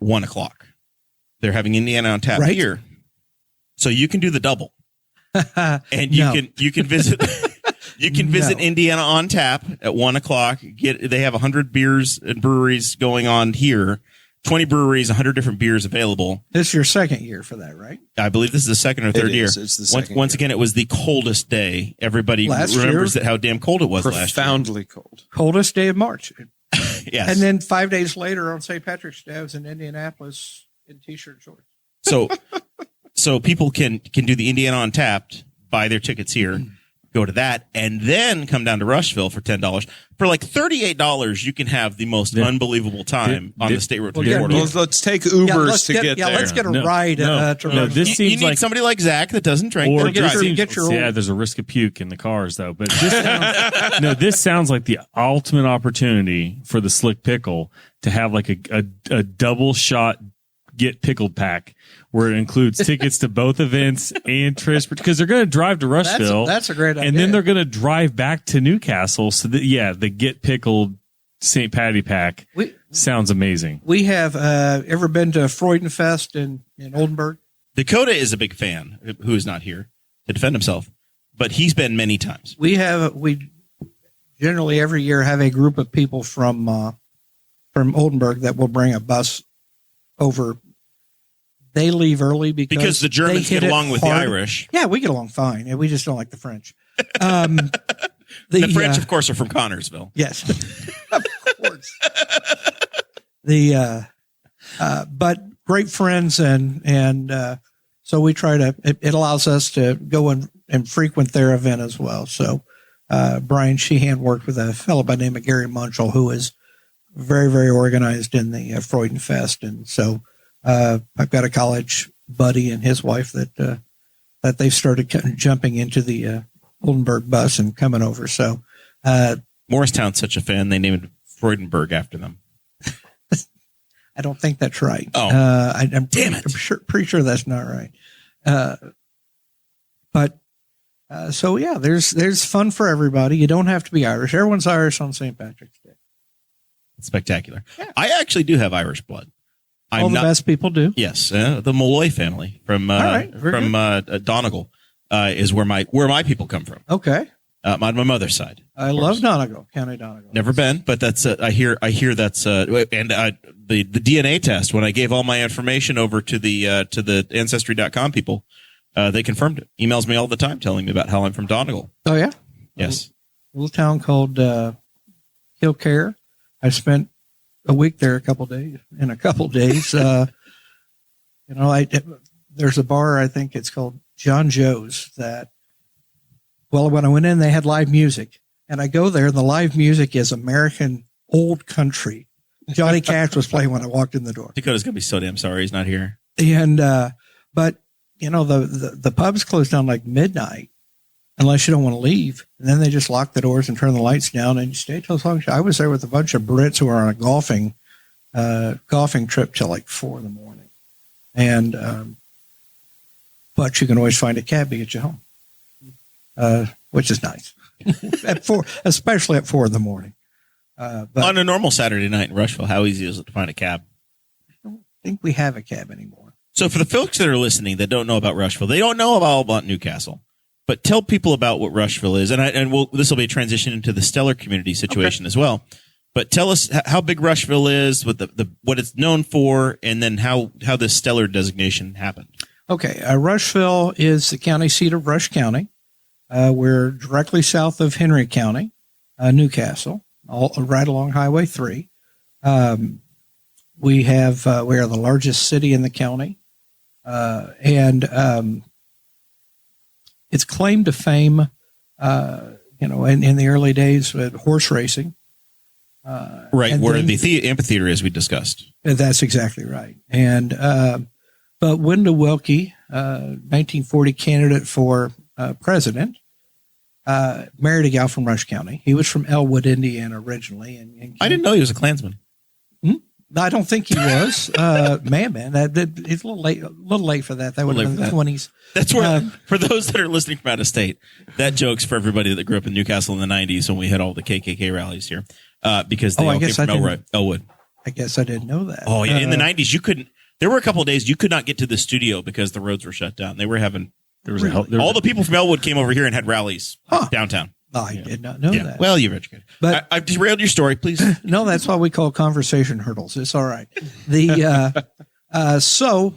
1:00. They're having Indiana on tap Right. here, so you can do the double, and No. you can visit visit No. Indiana on tap at 1:00. They have 100 beers and breweries going on here. 20 breweries, 100 different beers available. This is your second year for that, right? I believe this is the second or third It year. is. It's the second Once year. again, it was the coldest day. Everybody Last remembers year? how damn cold it was last year. Profoundly cold. Coldest day of March. Yes. And then 5 days later on St. Patrick's Day, I was in Indianapolis in T-shirt and shorts. So people can do the Indiana Untapped, buy their tickets here. go to that, and then come down to Rushville for $10. For like $38, you can have the most unbelievable time on the State Road 24. Let's take Ubers to get there. Let's get a ride to no, this seems you need like somebody like Zach that doesn't drink. or get your old. there's a risk of puke in the cars though. But this sounds like the ultimate opportunity for the Slick Pickle to have like a double shot get pickled pack where it includes tickets to both events and transport because they're going to drive to Rushville. That's a great idea. And then they're going to drive back to Newcastle. So that, the get pickled St. Patty pack sounds amazing. We have ever been to Freudenfest in Oldenburg? Dakota is a big fan who is not here to defend himself, but he's been many times. We generally every year have a group of people from Oldenburg that will bring a bus over. They leave early because the Germans get along with the Irish. Yeah, we get along fine. We just don't like the French. The French, of course, are from Connorsville. Yes, of course. But great friends, and so we try to. It allows us to go and frequent their event as well. So Brian Sheehan worked with a fellow by the name of Gary Munchell, who is very, very organized in the Freudenfest, and so. I've got a college buddy and his wife that they've started jumping into the Oldenburg bus and coming over. So Morristown's such a fan, they named Freudenberg after them. I don't think that's right. Oh, I'm pretty sure that's not right. But there's fun for everybody. You don't have to be Irish. Everyone's Irish on St. Patrick's Day. Spectacular. Yeah. I actually do have Irish blood. All the best people do. Yes, the Malloy family from Donegal is where my people come from. Okay, on my mother's side. I love Donegal, County Donegal. Never been, but that's I hear that's the DNA test. When I gave all my information over to the Ancestry.com people, they confirmed it. Emails me all the time telling me about how I'm from Donegal. Oh yeah, yes. A little town called Kilcare. I spent a week there, a couple days. There's a bar, I think it's called John Joe's that, when I went in, they had live music and I go there and the live music is American old country. Johnny Cash was playing when I walked in the door. Dakota's going to be so damn sorry he's not here. And, but the pubs close down like midnight unless you don't want to leave. And then they just lock the doors and turn the lights down and you stay till as long as I was there with a bunch of Brits who were on a golfing trip till like 4 a.m. And, but you can always find a cab to get you home, which is nice especially at 4 a.m. But on a normal Saturday night in Rushville, how easy is it to find a cab? I don't think we have a cab anymore. So for the folks that are listening that don't know about Rushville, they don't know about Newcastle. But tell people about what Rushville is, this will be a transition into the Stellar community situation as well. But tell us how big Rushville is, what it's known for, and then how this Stellar designation happened. Okay, Rushville is the county seat of Rush County. We're directly south of Henry County, Newcastle, right along Highway 3. We are the largest city in the county, and its claim to fame, in the early days with horse racing. Right, where the amphitheater is, we discussed. That's exactly right. And but Wendell Wilkie, 1940 candidate for president, married a gal from Rush County. He was from Elwood, Indiana originally. And I didn't know he was a Klansman. I don't think he was. It's a little late for that. That would have been the 20s. That's where, for those that are listening from out of state, that joke's for everybody that grew up in Newcastle in the 90s when we had all the KKK rallies here, because they all came from Elwood. I guess I didn't know that. Oh, yeah. In the 90s, there were a couple of days you could not get to the studio because the roads were shut down. They were having, all the people from Elwood came over here and had rallies downtown. I did not know that. Well, you're educated. But I've derailed your story, please. No, that's why we call conversation hurdles. It's all right. So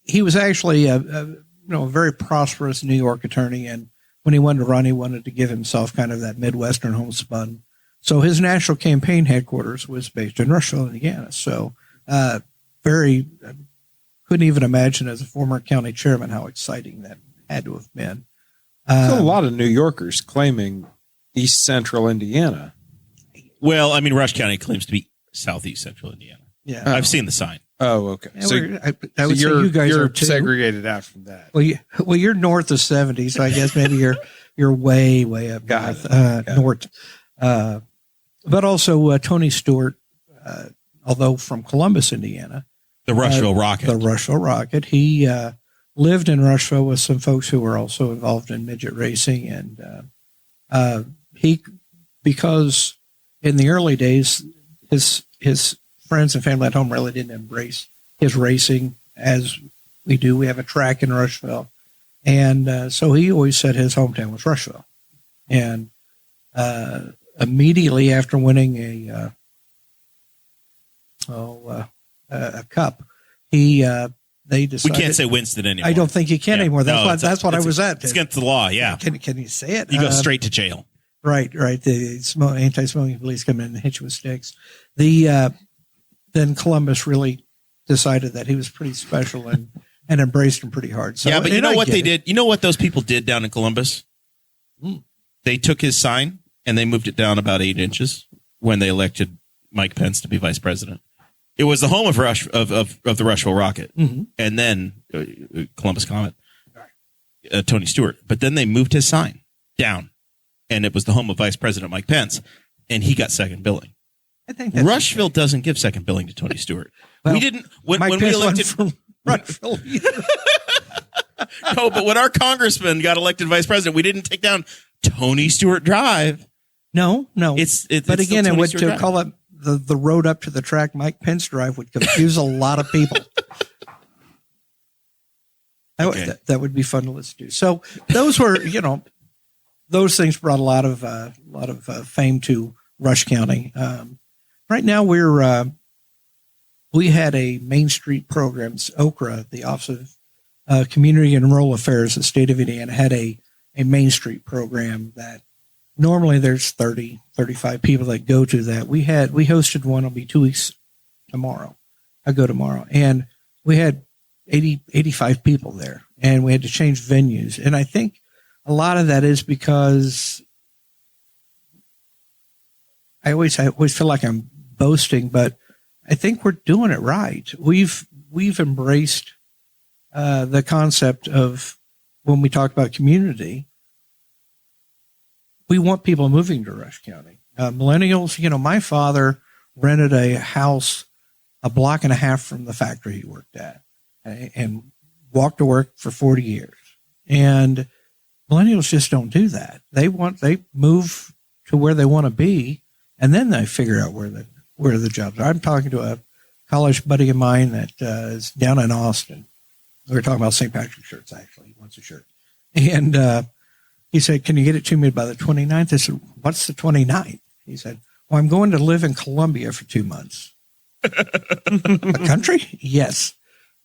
he was actually a very prosperous New York attorney, and when he wanted to run, he wanted to give himself kind of that Midwestern homespun. So his national campaign headquarters was based in Rushville, Indiana. So couldn't even imagine as a former county chairman how exciting that had to have been. There's a lot of New Yorkers claiming East Central Indiana. Well, I mean, Rush County claims to be Southeast Central Indiana. Yeah. I've seen the sign. Oh, okay. Yeah, So, I would say you guys you're are too. segregated out from that. Well, you're north of 70, so I guess maybe you're way up Got north. But also Tony Stewart, although from Columbus, Indiana, The Rushville Rocket. the Rushville Rocket. He lived in Rushville with some folks who were also involved in midget racing, and because in the early days, his friends and family at home really didn't embrace his racing as we do. We have a track in Rushville, and so he always said his hometown was Rushville, and immediately after winning a cup, they decided. We can't say Winston anymore. I don't think you can anymore. That's what I was at. It's against the law. Yeah, Can you say it? you go straight to jail. Right. The anti-smoking police come in and hit you with sticks. Then Columbus really decided that he was pretty special and embraced him pretty hard. So, Yeah, but you know I what get they it. did? You know what those people did down in Columbus? They took his sign and they moved it down about 8 inches when they elected Mike Pence to be vice president. It was the home of the Rushville Rocket, and then Columbus Comet, Tony Stewart. But then they moved his sign down, and it was the home of Vice President Mike Pence, and he got second billing. I think that's Rushville doesn't give second billing to Tony Stewart. Well, We didn't when Mike we Pence elected. went from Rushville. No, but when our congressman got elected vice president, we didn't take down Tony Stewart Drive. No. But But again, it would to call it the road up to the track Mike Pence Drive would confuse a lot of people. That would be fun to listen to. So those were, those things brought a lot of fame to Rush County. Right now we had a Main Street program. OCRA, the Office of Community and Rural Affairs, the state of Indiana, had a Main Street program that normally there's 30, 35 people that go to that. We hosted one. It'll be 2 weeks tomorrow. I go tomorrow. And we had 85 people there, and we had to change venues. And I think a lot of that is because I always feel like I'm boasting, but I think we're doing it right. We've embraced the concept of when we talk about community, we want people moving to Rush County. Millennials, my father rented a house a block and a half from the factory he worked at and walked to work for 40 years. And millennials just don't do that. They move to where they want to be, and then they figure out where the jobs are. I'm talking to a college buddy of mine that is down in Austin. We were talking about St. Patrick's shirts, actually. He wants a shirt. And he said, "Can you get it to me by the 29th?" I said, "What's the 29th?" He said, "Well, I'm going to live in Columbia for 2 months." A country? Yes.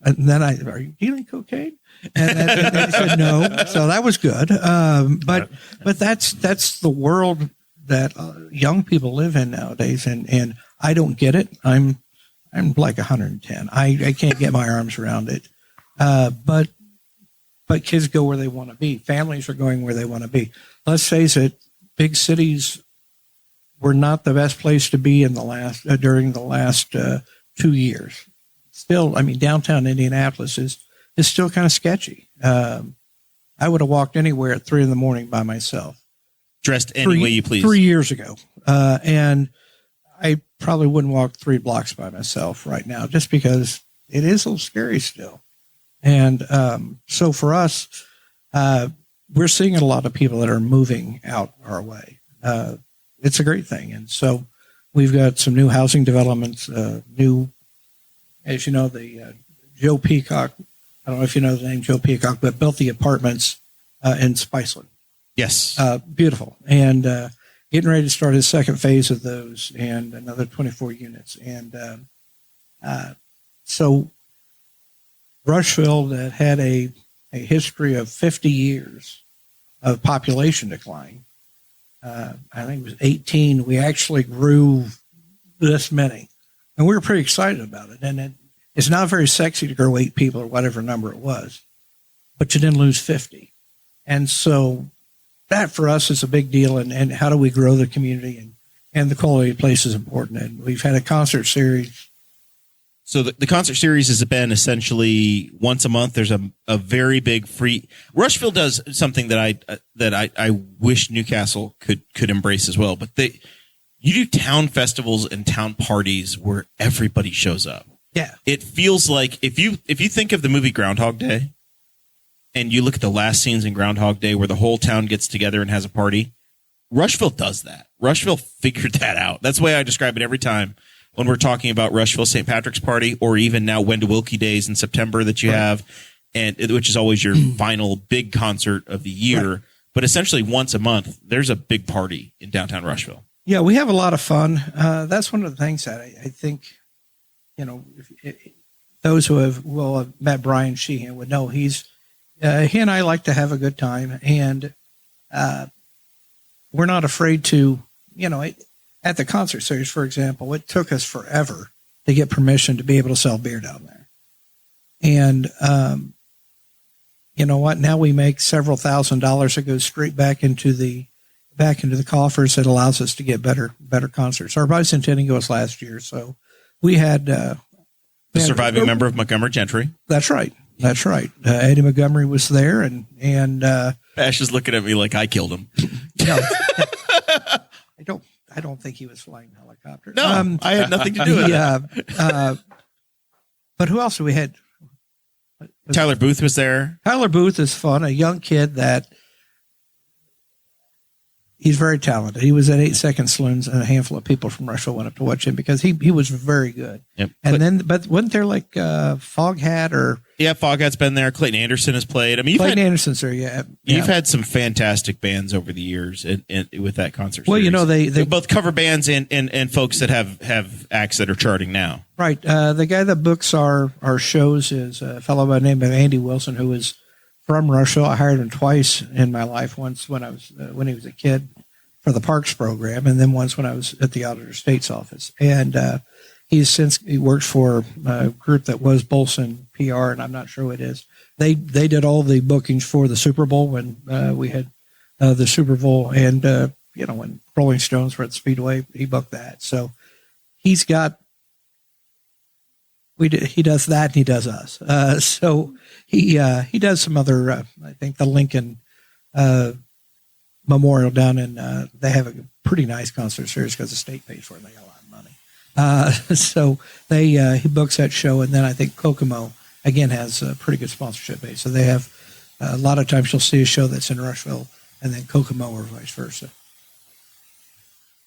And then are you dealing cocaine? And he said, no. So that was good. But that's the world that young people live in nowadays. And I don't get it. I'm like 110. I can't get my arms around it. But kids go where they want to be. Families are going where they want to be. Let's face it, big cities were not the best place to be during the last 2 years. Still, downtown Indianapolis is still kind of sketchy. I would have walked anywhere at 3 a.m. by myself. Dressed any way you please. 3 years ago. And I probably wouldn't walk 3 blocks by myself right now just because it is a little scary still. And so for us, we're seeing a lot of people that are moving out our way. It's a great thing. And so we've got some new housing developments, as you know, the Joe Peacock, I don't know if you know the name Joe Peacock, but built the apartments in Spiceland. Yes. Beautiful. And getting ready to start his second phase of those and another 24 units. And so Rushville, that had a history of 50 years of population decline, I think it was 18, we actually grew this many. And we were pretty excited about it. And it's not very sexy to grow 8 people or whatever number it was, but you didn't lose 50. And so that for us is a big deal. And how do we grow the community, and the quality of place is important. And we've had a concert series. So the concert series has been essentially once a month. There's a very big free. Rushville does something that I wish Newcastle could embrace as well. But you do town festivals and town parties where everybody shows up. Yeah, it feels like if you think of the movie Groundhog Day, and you look at the last scenes in Groundhog Day where the whole town gets together and has a party, Rushville does that. Rushville figured that out. That's the way I describe it every time. When we're talking about Rushville St. Patrick's Party, or even now Wenda Wilkie Days in September that you have, and which is always your final big concert of the year. Right. But essentially once a month, there's a big party in downtown Rushville. Yeah, we have a lot of fun. That's one of the things that I think, those who will have met Brian Sheehan would know he and I like to have a good time, and we're not afraid to, at the concert series, for example, it took us forever to get permission to be able to sell beer down there. And you know what? Now we make several $1,000s that goes straight back into the coffers. That allows us to get better concerts. Our bicentennial was last year, so we had the surviving member of Montgomery Gentry. That's right. Eddie Montgomery was there, and Bash is looking at me like I killed him. No, I don't think he was flying a helicopter. No, I had nothing to do with it. But who else do we had? Tyler Booth was there. Tyler Booth is fun. A young kid that he's very talented. He was at 8 Second Saloons, and a handful of people from Rushville went up to watch him because he was very good. Yep. But wasn't there like Foghat or? Yeah, Foghat's been there. Clayton Anderson has played. I mean, Clayton Anderson's there. Yeah, you've had some fantastic bands over the years with that concert. Well, series. they both cover bands and folks that have acts that are charting now. Right. The guy that books our shows is a fellow by the name of Andy Wilson, who is from Rushville. I hired him twice in my life. Once when he was a kid for the Parks program, and then once when I was at the Auditor State's office. And he works for a group that was Bolson PR, and I'm not sure who it is. They did all the bookings for the Super Bowl when we had the Super Bowl, and when Rolling Stones were at the Speedway, he booked that. So he's got. He does that, and he does us. So he does some other. I think the Lincoln Memorial down in. They have a pretty nice concert series because the state pays for it. And they got a lot of money. So he books that show, and then I think Kokomo again has a pretty good sponsorship base. So they have a lot of times you'll see a show that's in Rushville, and then Kokomo or vice versa.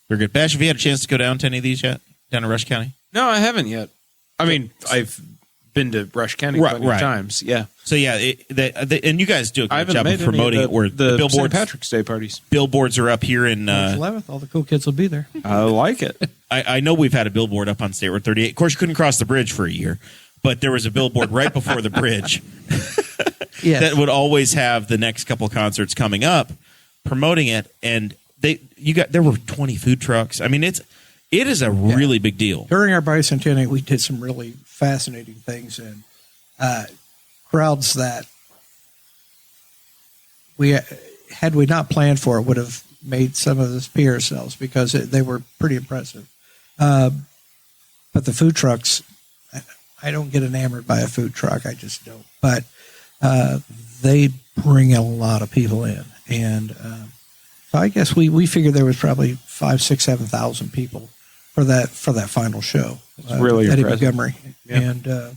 Very good. Bash, have you had a chance to go down to any of these yet? Down to Rush County? No, I haven't yet. I mean, I've been to Rush County plenty of times. Yeah. So yeah, and you guys do a good job of promoting it. Where the billboards, St. Patrick's Day parties, billboards are up here in March 11th. All the cool kids will be there. I like it. I know we've had a billboard up on State Road 38. Of course, you couldn't cross the bridge for a year, but there was a billboard right before the bridge that would always have the next couple concerts coming up, promoting it. And there were 20 food trucks. I mean, it is a really big deal. During our bicentennial, we did some really fascinating things, and crowds that had we not planned for would have made some of us pee ourselves because they were pretty impressive. But the food trucks, I don't get enamored by a food truck. I just don't. But they bring a lot of people in, and so I guess we figured there was probably 5,000, 6,000, 7,000 people for that final show. It's really Eddie impressive. Montgomery, yeah. And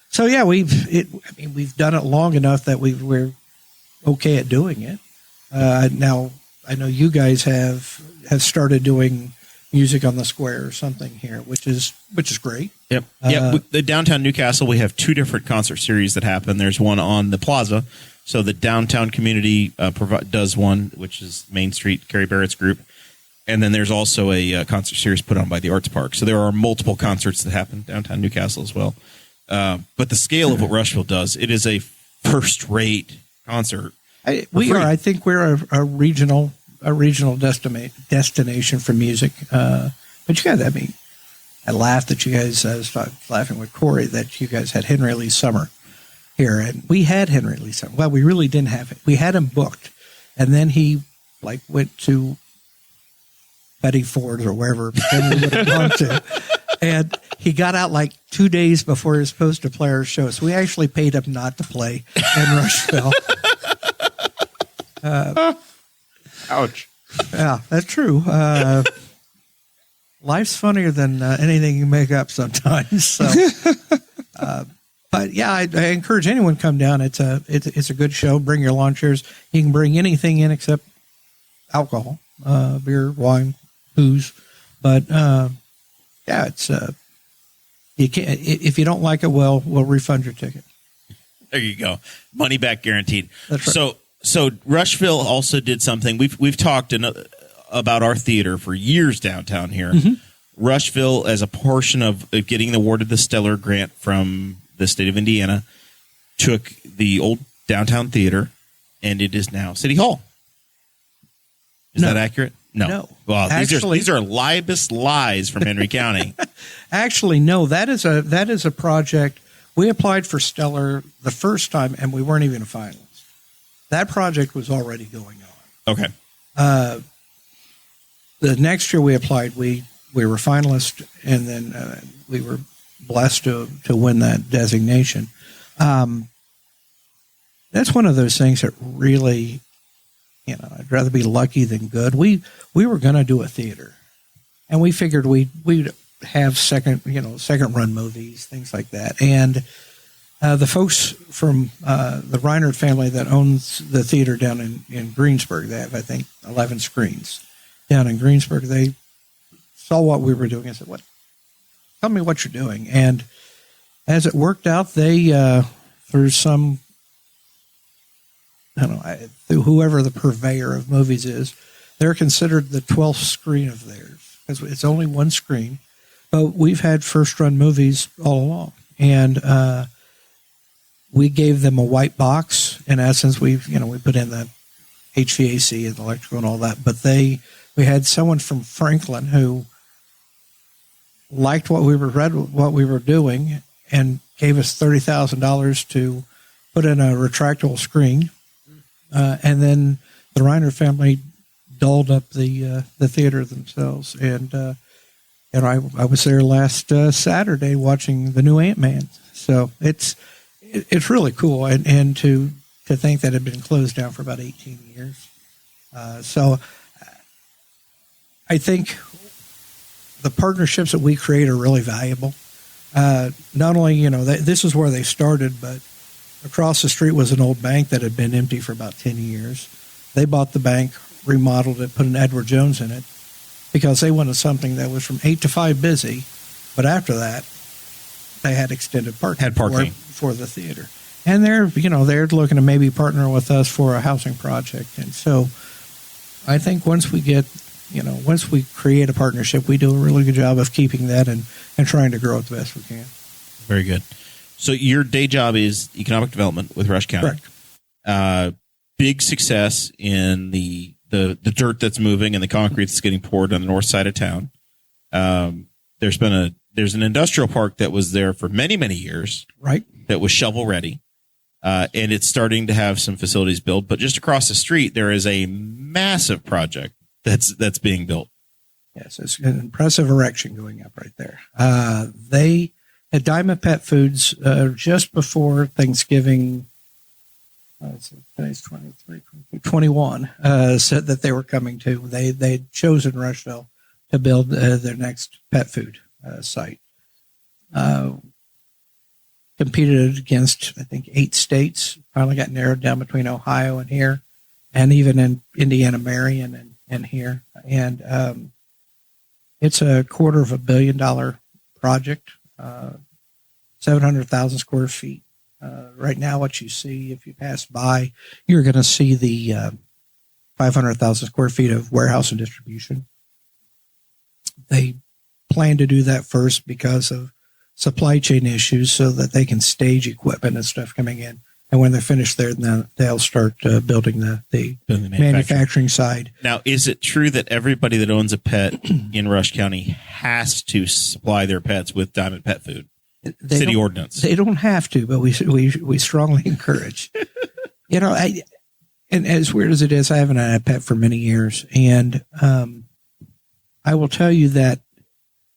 so yeah, we've done it long enough that we're okay at doing it. Now I know you guys have started doing music on the square or something here, which is great. Yep. The downtown Newcastle, we have two different concert series that happen. There's one on the plaza. So the downtown community does one, which is Main Street, Carrie Barrett's group. And then there's also a concert series put on by the Arts Park. So there are multiple concerts that happen downtown Newcastle as well. But the scale of what Rushville does, it is a first-rate concert. I think we're a regional destination for music. But you guys, I laughed that you guys. I was laughing with Corey that you guys had Henry Lee Summer here, and we had Henry Lee Summer. Well, we really didn't have it. We had him booked, and then he like went to Betty Ford's or wherever we would have gone to. And he got out like 2 days before he was supposed to play our show. So we actually paid him not to play in Rushville. Ouch. Yeah, that's true. Life's funnier than anything you make up sometimes. So, but yeah, I encourage anyone to come down. It's a good show. Bring your lawn chairs. You can bring anything in except alcohol, beer, wine, booze. But yeah, it's you can't if you don't like it. We'll refund your ticket. There you go. Money back guaranteed. That's right. So Rushville also did something. We've talked about our theater for years downtown here. Mm-hmm. Rushville, as a portion of getting awarded the Stellar Grant from the state of Indiana, took the old downtown theater, and it is now City Hall. Is that accurate? No. Well, these are libelous lies from Henry County. Actually, no. That is a project. We applied for Stellar the first time, and we weren't even a finalist. That project was already going on. Okay. The next year we applied, we were finalists, and then we were blessed to win that designation. That's one of those things that really, I'd rather be lucky than good. We were going to do a theater, and we figured we'd have second run movies, things like that. And the folks from the Reinhardt family that owns the theater down in Greensburg, they have, I think, 11 screens down in Greensburg. They saw what we were doing and said, tell me what you're doing. And as it worked out, they, through some, through whoever the purveyor of movies is, they're considered the 12th screen of theirs. Because it's only one screen. But we've had first-run movies all along. And we gave them a white box. In essence, we put in the HVAC and electrical and all that. But we had someone from Franklin who liked what we were doing and gave us $30,000 to put in a retractable screen. And then the Reiner family dolled up the theater themselves. And I was there last Saturday watching the new Ant-Man. So it's really cool. And to think that it had been closed down for about 18 years. So I think the partnerships that we create are really valuable. Not only, this is where they started, but across the street was an old bank that had been empty for about 10 years. They bought the bank, remodeled it, put an Edward Jones in it because they wanted something that was from 8 to 5 busy. But after that, they had extended parking. For the theater. And they're looking to maybe partner with us for a housing project. And so I think once we create a partnership, we do a really good job of keeping that and trying to grow it the best we can. Very good. So your day job is economic development with Rush County. Correct. Big success in the dirt that's moving and the concrete that's getting poured on the north side of town. There's an industrial park that was there for many, many years. Right. That was shovel ready. And it's starting to have some facilities built. But just across the street, there is a massive project that's being built. Yes, it's an impressive erection going up right there. They at Diamond Pet Foods just before Thanksgiving. Today's 23, 21. Said that they were coming to. They'd chosen Rushville to build their next pet food site. Competed against, I think, 8 states. Finally got narrowed down between Ohio and here, and even in Indiana, Marion, and here. And it's a $250 million project, 700,000 square feet. Right now, what you see, if you pass by, you're going to see the 500,000 square feet of warehouse and distribution. They plan to do that first because of supply chain issues so that they can stage equipment and stuff coming in. And when they're finished there, then they'll start building the manufacturing side. Now, is it true that everybody that owns a pet in Rush County has to supply their pets with Diamond Pet Food? City ordinance. They don't have to, but we strongly encourage. and as weird as it is, I haven't had a pet for many years, and I will tell you that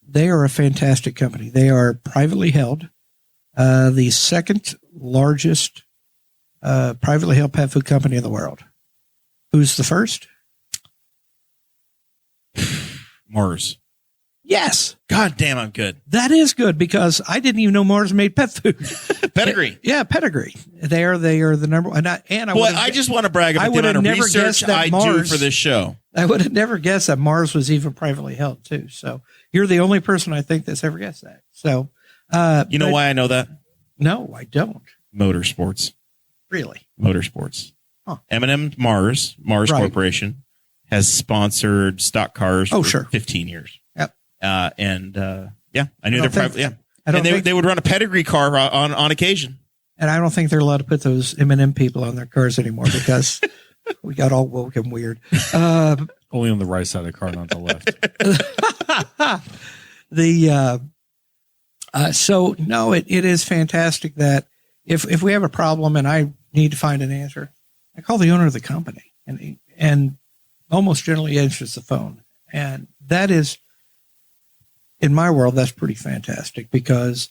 they are a fantastic company. They are privately held, the second largest privately held pet food company in the world. Who's the first? Mars. Yes. God damn, I'm good. That is good because I didn't even know Mars made pet food. Pedigree. Yeah, Pedigree. They are the number one. I just want to brag about the amount of research I do for this show. I would have never guessed that Mars was even privately held too. So you're the only person I think that's ever guessed that. So, you know why I know that? No, I don't. Motorsports. Really? Motorsports. Huh. M&M Mars right. Corporation has sponsored stock cars for 15 years. Yep. I knew they're private. Yeah. And they would run a pedigree car on occasion. And I don't think they're allowed to put those M&M people on their cars anymore because we got all woke and weird. Only on the right side of the car, not the left. So no, it is fantastic that if we have a problem and I need to find an answer, I call the owner of the company and almost generally answers the phone. And that is, in my world, that's pretty fantastic because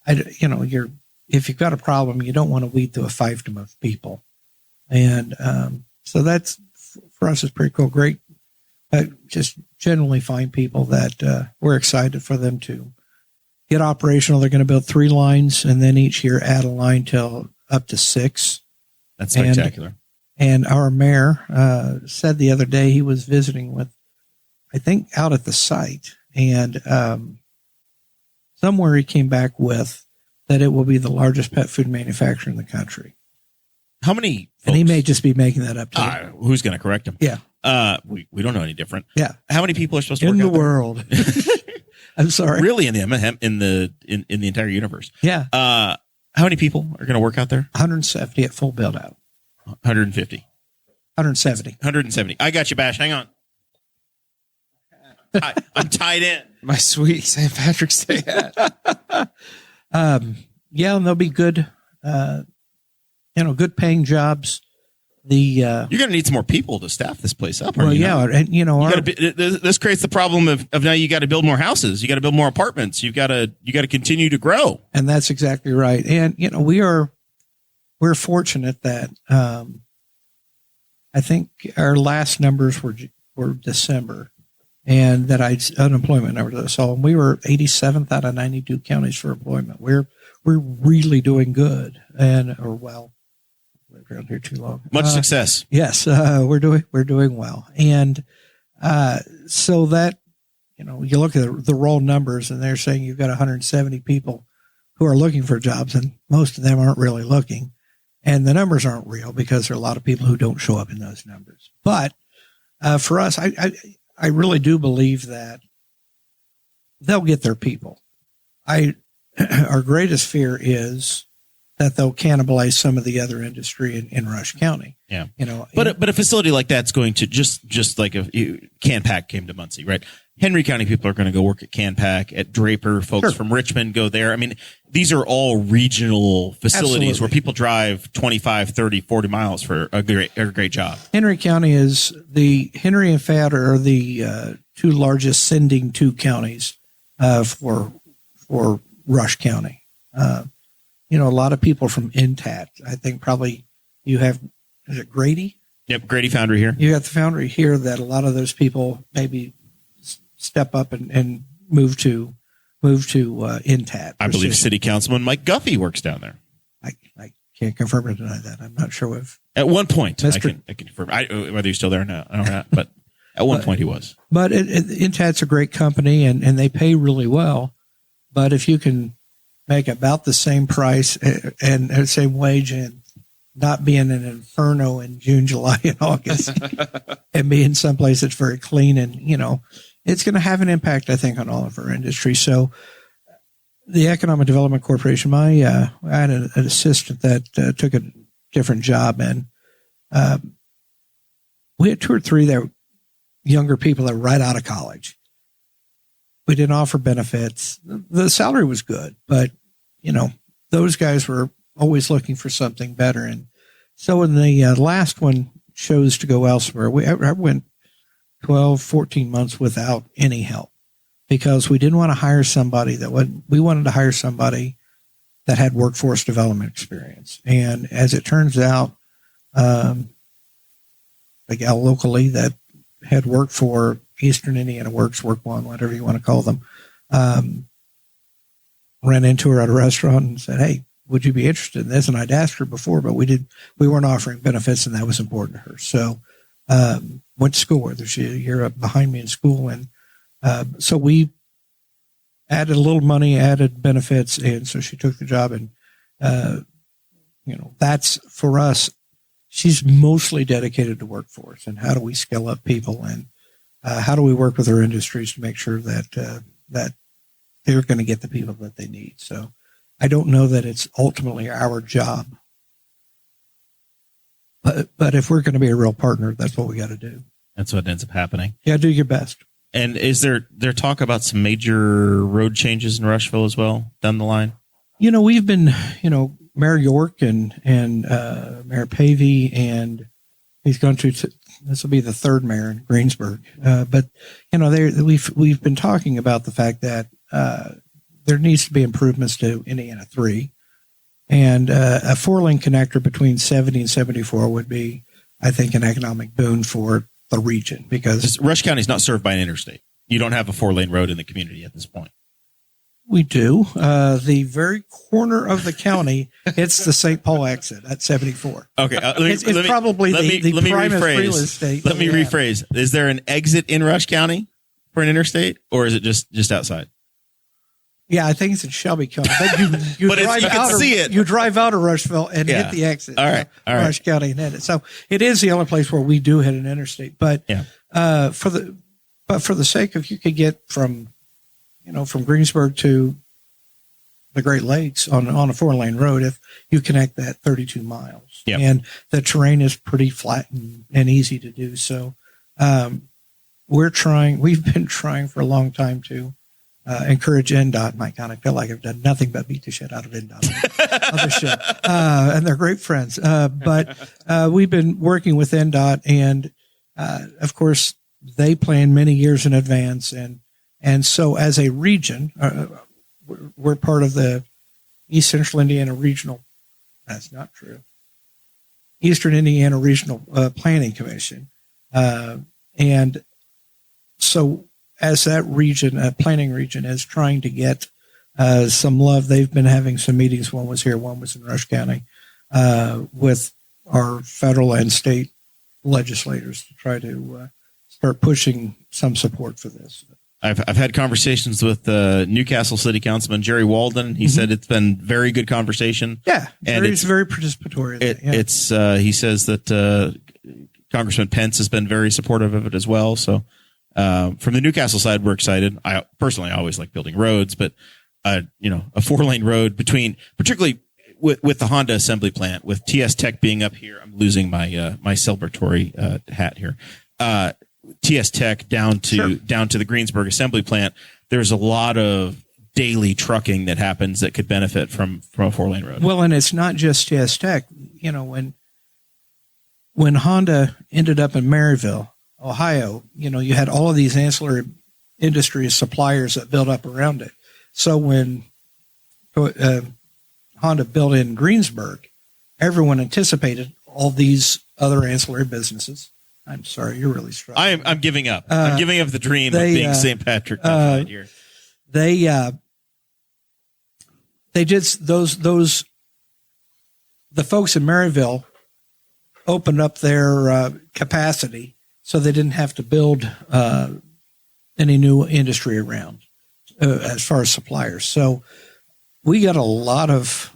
if you've got a problem, you don't want to weed through a fiefdom of people. And, so that's for us is pretty cool. Great. Just generally find people that, we're excited for them to get operational. They're going to build 3 lines and then each year add a line till up to 6. That's spectacular. And our mayor said the other day he was visiting with, I think, out at the site, and somewhere he came back with that it will be the largest pet food manufacturer in the country. How many? Folks? And he may just be making that up. Who's going to correct him? Yeah. We don't know any different. Yeah. How many people are supposed to work in the out there? world? I'm sorry. Really, in the entire universe. Yeah. How many people are going to work out there? 170 at full build out. 150. 170. 170. I got you, Bash. Hang on. I'm tied in. My sweet St. Patrick's Day hat. And they'll be good, good paying jobs. You're going to need some more people to staff this place up. Well, and this creates the problem of now you got to build more houses, you got to build more apartments, you got to continue to grow. And that's exactly right. And we're fortunate that I think our last numbers were December, and that unemployment numbers. So we were 87th out of 92 counties for employment. We're really doing good, lived around here too long. Much success. Yes, we're doing well, and so that you look at the raw numbers, and they're saying you've got 170 people who are looking for jobs, and most of them aren't really looking, and the numbers aren't real because there are a lot of people who don't show up in those numbers. But for us, I really do believe that they'll get their people. Our greatest fear is that they'll cannibalize some of the other industry in Rush County. Yeah. But a facility like that's going to just like if CanPack came to Muncie, right? Henry County people are going to go work at CanPack, at Draper. Folks from Richmond go there. I mean, these are all regional facilities where people drive 25, 30, 40 miles for a great job. Henry County is Henry and Fayette are the 2 largest sending 2 counties for Rush County. A lot of people from Intat. I think probably you have, is it Grady? Yep, Grady Foundry here. You got the foundry here that a lot of those people maybe step up and move to Intat. I believe City Councilman Mike Guffey works down there. I can't confirm or deny that. I'm not sure if at one point I can confirm whether he's still there or not. I don't know, but at one point he was. But Intat's a great company and they pay really well. But if you can make about the same price and the same wage and not be in an inferno in June, July, and August, and be in some place that's very clean, and it's going to have an impact, I think, on all of our industry. So, the Economic Development Corporation, I had an assistant that took a different job, and we had 2 or 3 that were younger people that were right out of college. We didn't offer benefits. The salary was good, but, those guys were always looking for something better. And so in the last one, chose to go elsewhere. I went 12, 14 months without any help because we didn't want to hire somebody we wanted to hire somebody that had workforce development experience. And as it turns out, the gal locally that had worked for Eastern Indiana Works, Work One, whatever you want to call them, ran into her at a restaurant and said, "Hey, would you be interested in this?" And I'd asked her before, but we weren't offering benefits, and that was important to her. So went to school with her. She's a year up behind me in school, and so we added a little money, added benefits, and so she took the job. And that's for us. She's mostly dedicated to workforce and how do we scale up people, and how do we work with our industries to make sure that that they're going to get the people that they need. So I don't know that it's ultimately our job, but if we're going to be a real partner, that's what we got to do. That's what ends up happening. Yeah, do your best. And is there talk about some major road changes in Rushville as well down the line? We've been, Mayor York and Mayor Pavey, and he's gone through. This will be the third mayor in Greensburg. But we've been talking about the fact that there needs to be improvements to Indiana 3, and a 4-lane connector between 70 and 74 would be, I think, an economic boon for the region because Rush County is not served by an interstate. You don't have a 4-lane road in the community at this point. We do. The very corner of the county, it's the St. Paul exit at 74. Okay. It's probably the primest real estate. Let me rephrase. Is there an exit in Rush County for an interstate, or is it just outside? Yeah, I think it's in Shelby County. But you But drive you can out see it. You drive out of Rushville and hit the exit. All right. Rush County and hit it. So it is the only place where we do hit an interstate. But for the sake of, you could get from Greensburg to the Great Lakes on a 4-lane road if you connect that 32 miles. Yep. And the terrain is pretty flat and easy to do. So we've been trying for a long time to encourage NDOT. My God, I feel like I've done nothing but beat the shit out of NDOT on the show. And they're great friends. But we've been working with NDOT, and of course, they plan many years in advance. And so as a region, we're part of the East Central Indiana Regional. That's not true. Eastern Indiana Regional Planning Commission. And so as that region, planning region, is trying to get some love, they've been having some meetings. One was here, one was in Rush County, with our federal and state legislators to try to start pushing some support for this. I've had conversations with Newcastle City Councilman Jerry Walden. He said it's been very good conversation. Yeah, and it's very participatory. He says that Congressman Pence has been very supportive of it as well. So from the Newcastle side, we're excited. I personally always like building roads, but a 4-lane road particularly with the Honda assembly plant, with TS Tech being up here. I'm losing my my celebratory hat here. TS Tech down to the Greensburg assembly plant. There's a lot of daily trucking that happens that could benefit from a 4-lane road. Well, and it's not just TS Tech. When Honda ended up in Maryville, Ohio, you had all of these ancillary industry suppliers that built up around it. So when Honda built in Greensburg, everyone anticipated all these other ancillary businesses. I'm sorry, you're really struggling. I'm giving up. I'm giving up the dream of being St. Patrick here. They did those. The folks in Maryville opened up their capacity, so they didn't have to build any new industry around as far as suppliers. So we got a lot of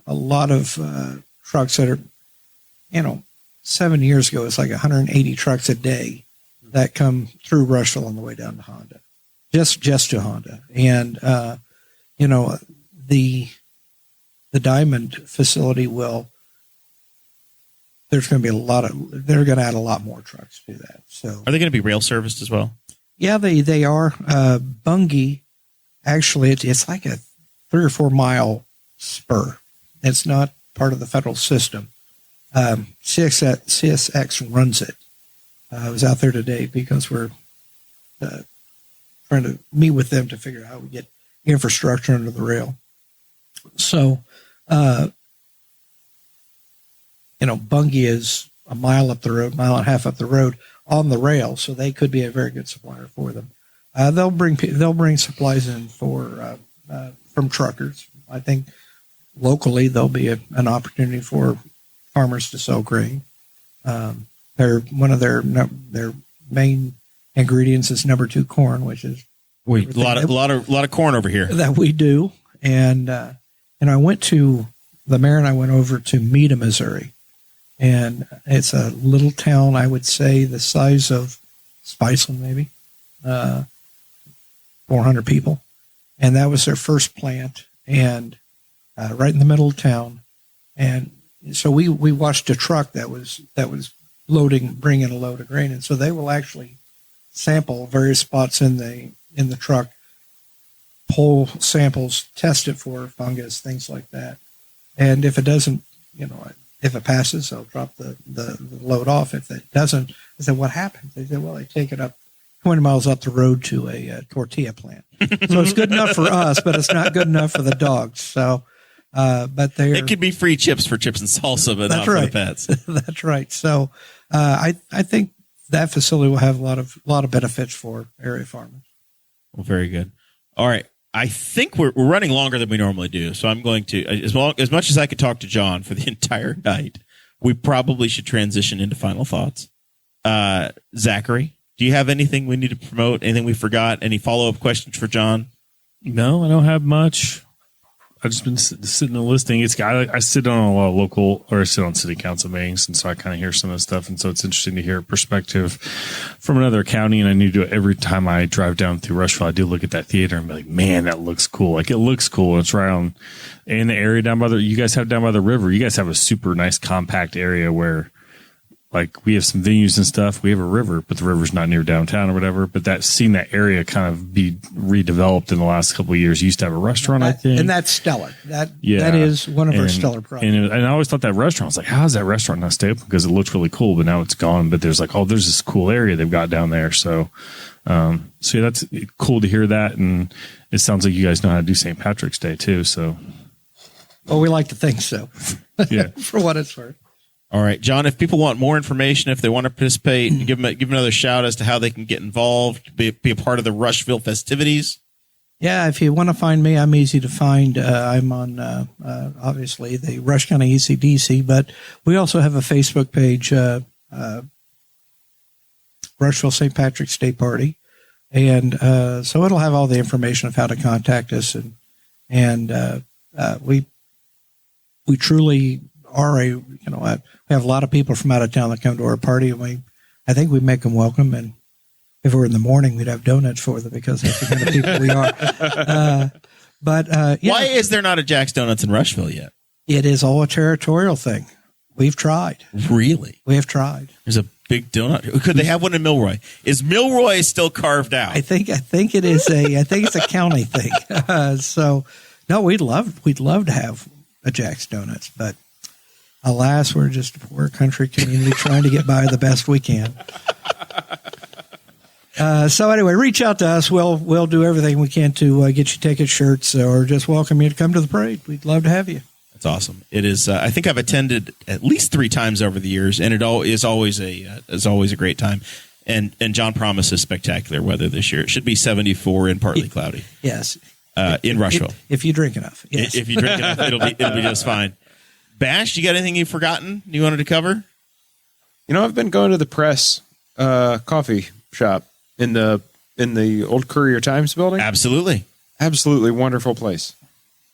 trucks that are, 7 years ago, it's like 180 trucks a day that come through Rushville on the way down to Honda, just to Honda. And, the Diamond facility there's going to be they're going to add a lot more trucks to that. So are they going to be rail serviced as well? Yeah, they are. Bungie, actually, it's like a 3 or 4 mile spur. It's not part of the federal system. CSX runs it. I was out there today because we're trying to meet with them to figure out how we get infrastructure under the rail. So, Bungie is a mile up the road, mile and a half up the road on the rail, so they could be a very good supplier for them. They'll bring supplies in from truckers. I think locally there'll be an opportunity for farmers to sell grain. One of their main ingredients is number 2 corn, which is a lot of corn over here that we do. And I went to the mayor and I went over to Meda, Missouri, and it's a little town. I would say the size of Spiceland, maybe 400 people, and that was their first plant, and right in the middle of town. And so we watched a truck that was bringing a load of grain, and so they will actually sample various spots in the truck, pull samples, test it for fungus, things like that. And if it doesn't, if it passes, they'll drop the load off. If it doesn't, I said, what happens? They said, well, they take it up 20 miles up the road to a tortilla plant. So it's good enough for us, but it's not good enough for the dogs. So, but it could be free chips for chips and salsa, but not for the pets. That's right. So, I think that facility will have a lot of benefits for area farmers. Well, very good. All right. I think we're running longer than we normally do, so I'm going to, as much as I could talk to John for the entire night, we probably should transition into final thoughts. Zachary, do you have anything we need to promote? Anything we forgot? Any follow-up questions for John? No, I don't have much. I've just been sitting and listening. I sit on a lot of I sit on city council meetings, and so I kind of hear some of the stuff. And so it's interesting to hear a perspective from another county. And I need to do it every time I drive down through Rushville. I do look at that theater and be like, man, that looks cool. Like, it looks cool. It's right on in the area you guys have down by the river. You guys have a super nice compact area where, like, we have some venues and stuff. We have a river, but the river's not near downtown or whatever. But seeing that area kind of be redeveloped in the last couple of years. You used to have a restaurant, I think. And that's stellar. That is one of our stellar projects. And I always thought that restaurant was like, how is that restaurant not stay open? Because it looked really cool, but now it's gone. But there's there's this cool area they've got down there. So, yeah, that's cool to hear that. And it sounds like you guys know how to do St. Patrick's Day too. So, well, we like to think so. Yeah. For what it's worth. All right, John, if people want more information, if they want to participate, give them another shout as to how they can get involved, be a part of the Rushville festivities. Yeah, if you want to find me, I'm easy to find. I'm on, obviously, the Rush County ECDC, but we also have a Facebook page, Rushville St. Patrick's Day Party. And so it'll have all the information of how to contact us. And we truly are we have a lot of people from out of town that come to our party, and I think we make them welcome. And if it were in the morning, we'd have donuts for them because that's the kind of people we are. Why is there not a Jack's Donuts in Rushville yet? It is all a territorial thing. We've tried. Really? We have tried. There's a big donut. Could they have one in Milroy? Is Milroy still carved out? I think it is it's a county thing. So no, we'd love to have a Jack's Donuts, but alas, we're just a poor country community trying to get by the best we can. So anyway, reach out to us. We'll do everything we can to get you tickets, shirts, or just welcome you to come to the parade. We'd love to have you. That's awesome. It is. I think I've attended at least 3 times over the years, and it is always a great time. And John promises spectacular weather this year. It should be 74 and partly cloudy. Yes. In Rushville, if you drink enough. Yes. If you drink enough, it'll be just fine. Bash, you got anything you've forgotten you wanted to cover? I've been going to the Press coffee shop in the old Courier Times building. Absolutely wonderful place.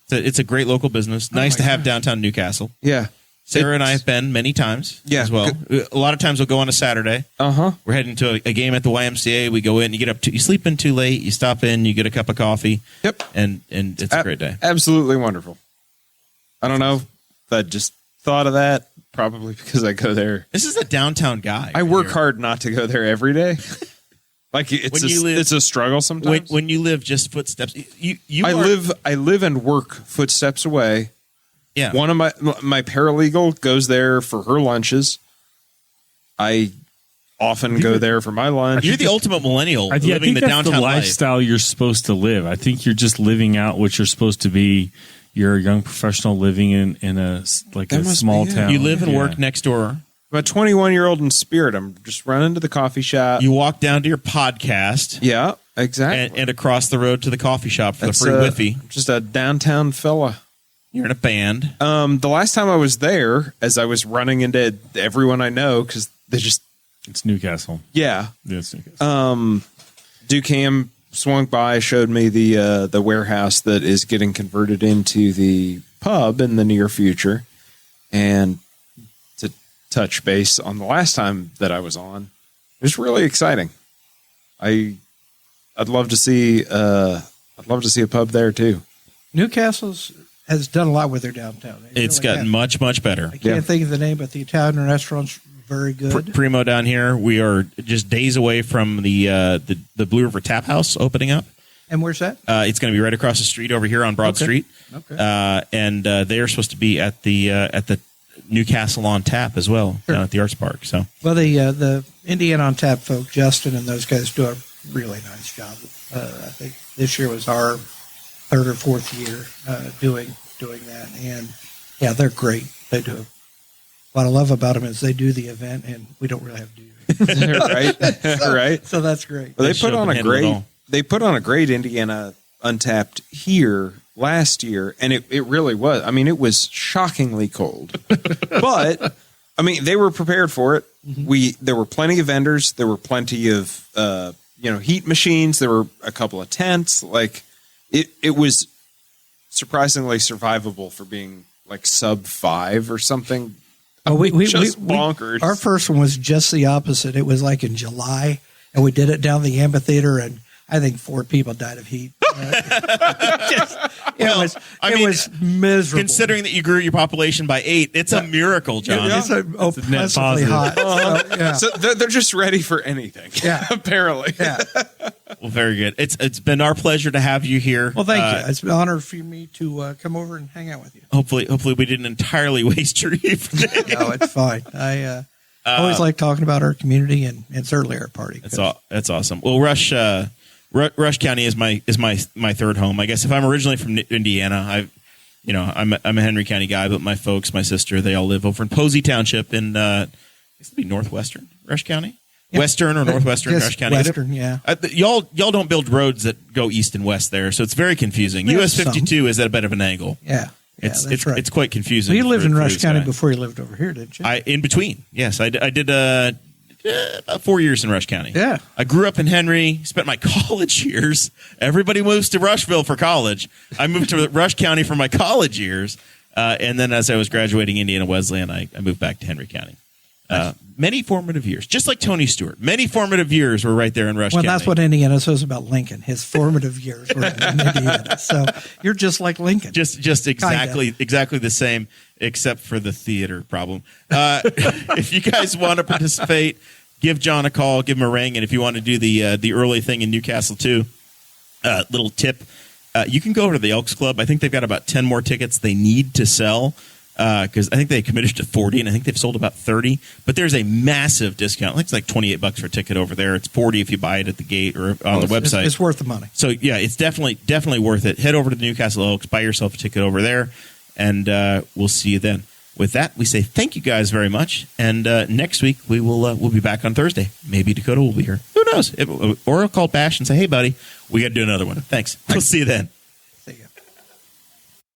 It's a great local business. Nice to have downtown Newcastle. Yeah. Sarah and I have been many times as well. A lot of times we'll go on a Saturday. Uh-huh. We're heading to a game at the YMCA. We go in, you sleep in too late, you stop in, you get a cup of coffee. Yep. And it's a great day. Absolutely wonderful. I don't know if I just thought of that, probably because I go there. This is a downtown guy. I work hard not to go there every day. Like it's a struggle sometimes. When you live just footsteps, I live and work footsteps away. Yeah. One of my paralegal goes there for her lunches. I often go there for my lunch. You're the ultimate millennial I living think the that's downtown the life. lifestyle you're supposed to live. I think you're just living out what you're supposed to be. You're a young professional living in a small town. You live and work next door. I'm a 21-year-old in spirit. I'm just running to the coffee shop. You walk down to your podcast. Yeah, exactly. And across the road to the coffee shop for the free Whiffy. Just a downtown fella. You're in a band. The last time I was there, as I was running into everyone I know, because they just... It's Newcastle. Yeah. Yeah, it's Newcastle. Ducam swung by, showed me the warehouse that is getting converted into the pub in the near future. And to touch base on the last time that I was on, it was really exciting. I'd love to see a pub there too. Newcastle's has done a lot with their downtown. It's gotten much, much better. I can't think of the name, but the Italian restaurant's very good. Primo down here. We are just days away from the Blue River Tap House opening up. And where's that? It's going to be right across the street over here on Broad Street. Okay. And they're supposed to be at the Newcastle on Tap as well, down at the Arts Park. So, well, the Indiana on Tap folk, Justin and those guys do a really nice job. I think this year was our third or fourth year doing that, and yeah, they're great. They do. What I love about them is they do the event, and we don't really have to do it. right. So that's great. Well, they put on a great Indiana Untapped here last year, and it really was. I mean, it was shockingly cold, but I mean, they were prepared for it. Mm-hmm. There were plenty of vendors. There were plenty of heat machines. There were a couple of tents. Like it was surprisingly survivable for being like sub 5 or something. Oh, we bonkers. Our first one was just the opposite. It was like in July, and we did it down the amphitheater, and I think 4 people died of heat. It was miserable. Considering that you grew your population by 8, it's a miracle, John. It's oppressively hot. So they're just ready for anything. Yeah, apparently. Yeah. Well, very good. It's been our pleasure to have you here. Well, thank you. It's an honor for me to come over and hang out with you. Hopefully we didn't entirely waste your evening. No, it's fine. I always like talking about our community and certainly our party. That's awesome. Well, Rush County is my third home. I guess if I'm originally from Indiana, I'm a Henry County guy, but my folks, my sister, they all live over in Posey Township in I guess it'd be northwestern Rush County. Yep. Western or northwestern Rush County. Western, yeah. Y'all don't build roads that go east and west there, so it's very confusing. US 52 is at a bit of an angle. Yeah. It's right. It's quite confusing. So you lived in Rush County before you lived over here, didn't you? In between, yes. I did about 4 years in Rush County. Yeah. I grew up in Henry, spent my college years. Everybody moves to Rushville for college. I moved to Rush County for my college years. And then as I was graduating Indiana Wesleyan, I moved back to Henry County. Many formative years, just like Tony Stewart. Many formative years were right there in Rush County. Well, that's what Indiana says about Lincoln. His formative years were in Indiana. So you're just like Lincoln. Just exactly the same, except for the theater problem. If you guys want to participate, give John a call, give him a ring, and if you want to do the early thing in Newcastle too, little tip. You can go over to the Elks Club. I think they've got about 10 more tickets they need to sell. Because I think they committed to 40, and I think they've sold about 30. But there's a massive discount. It's like $28 for a ticket over there. It's 40 if you buy it at the gate or on the website. It's worth the money. So yeah, it's definitely worth it. Head over to the Newcastle Elks, buy yourself a ticket over there, and we'll see you then. With that, we say thank you guys very much, and next week we'll be back on Thursday. Maybe Dakota will be here. Who knows? Or I'll call Bash and say, hey buddy, we got to do another one. Thanks. We'll see you then.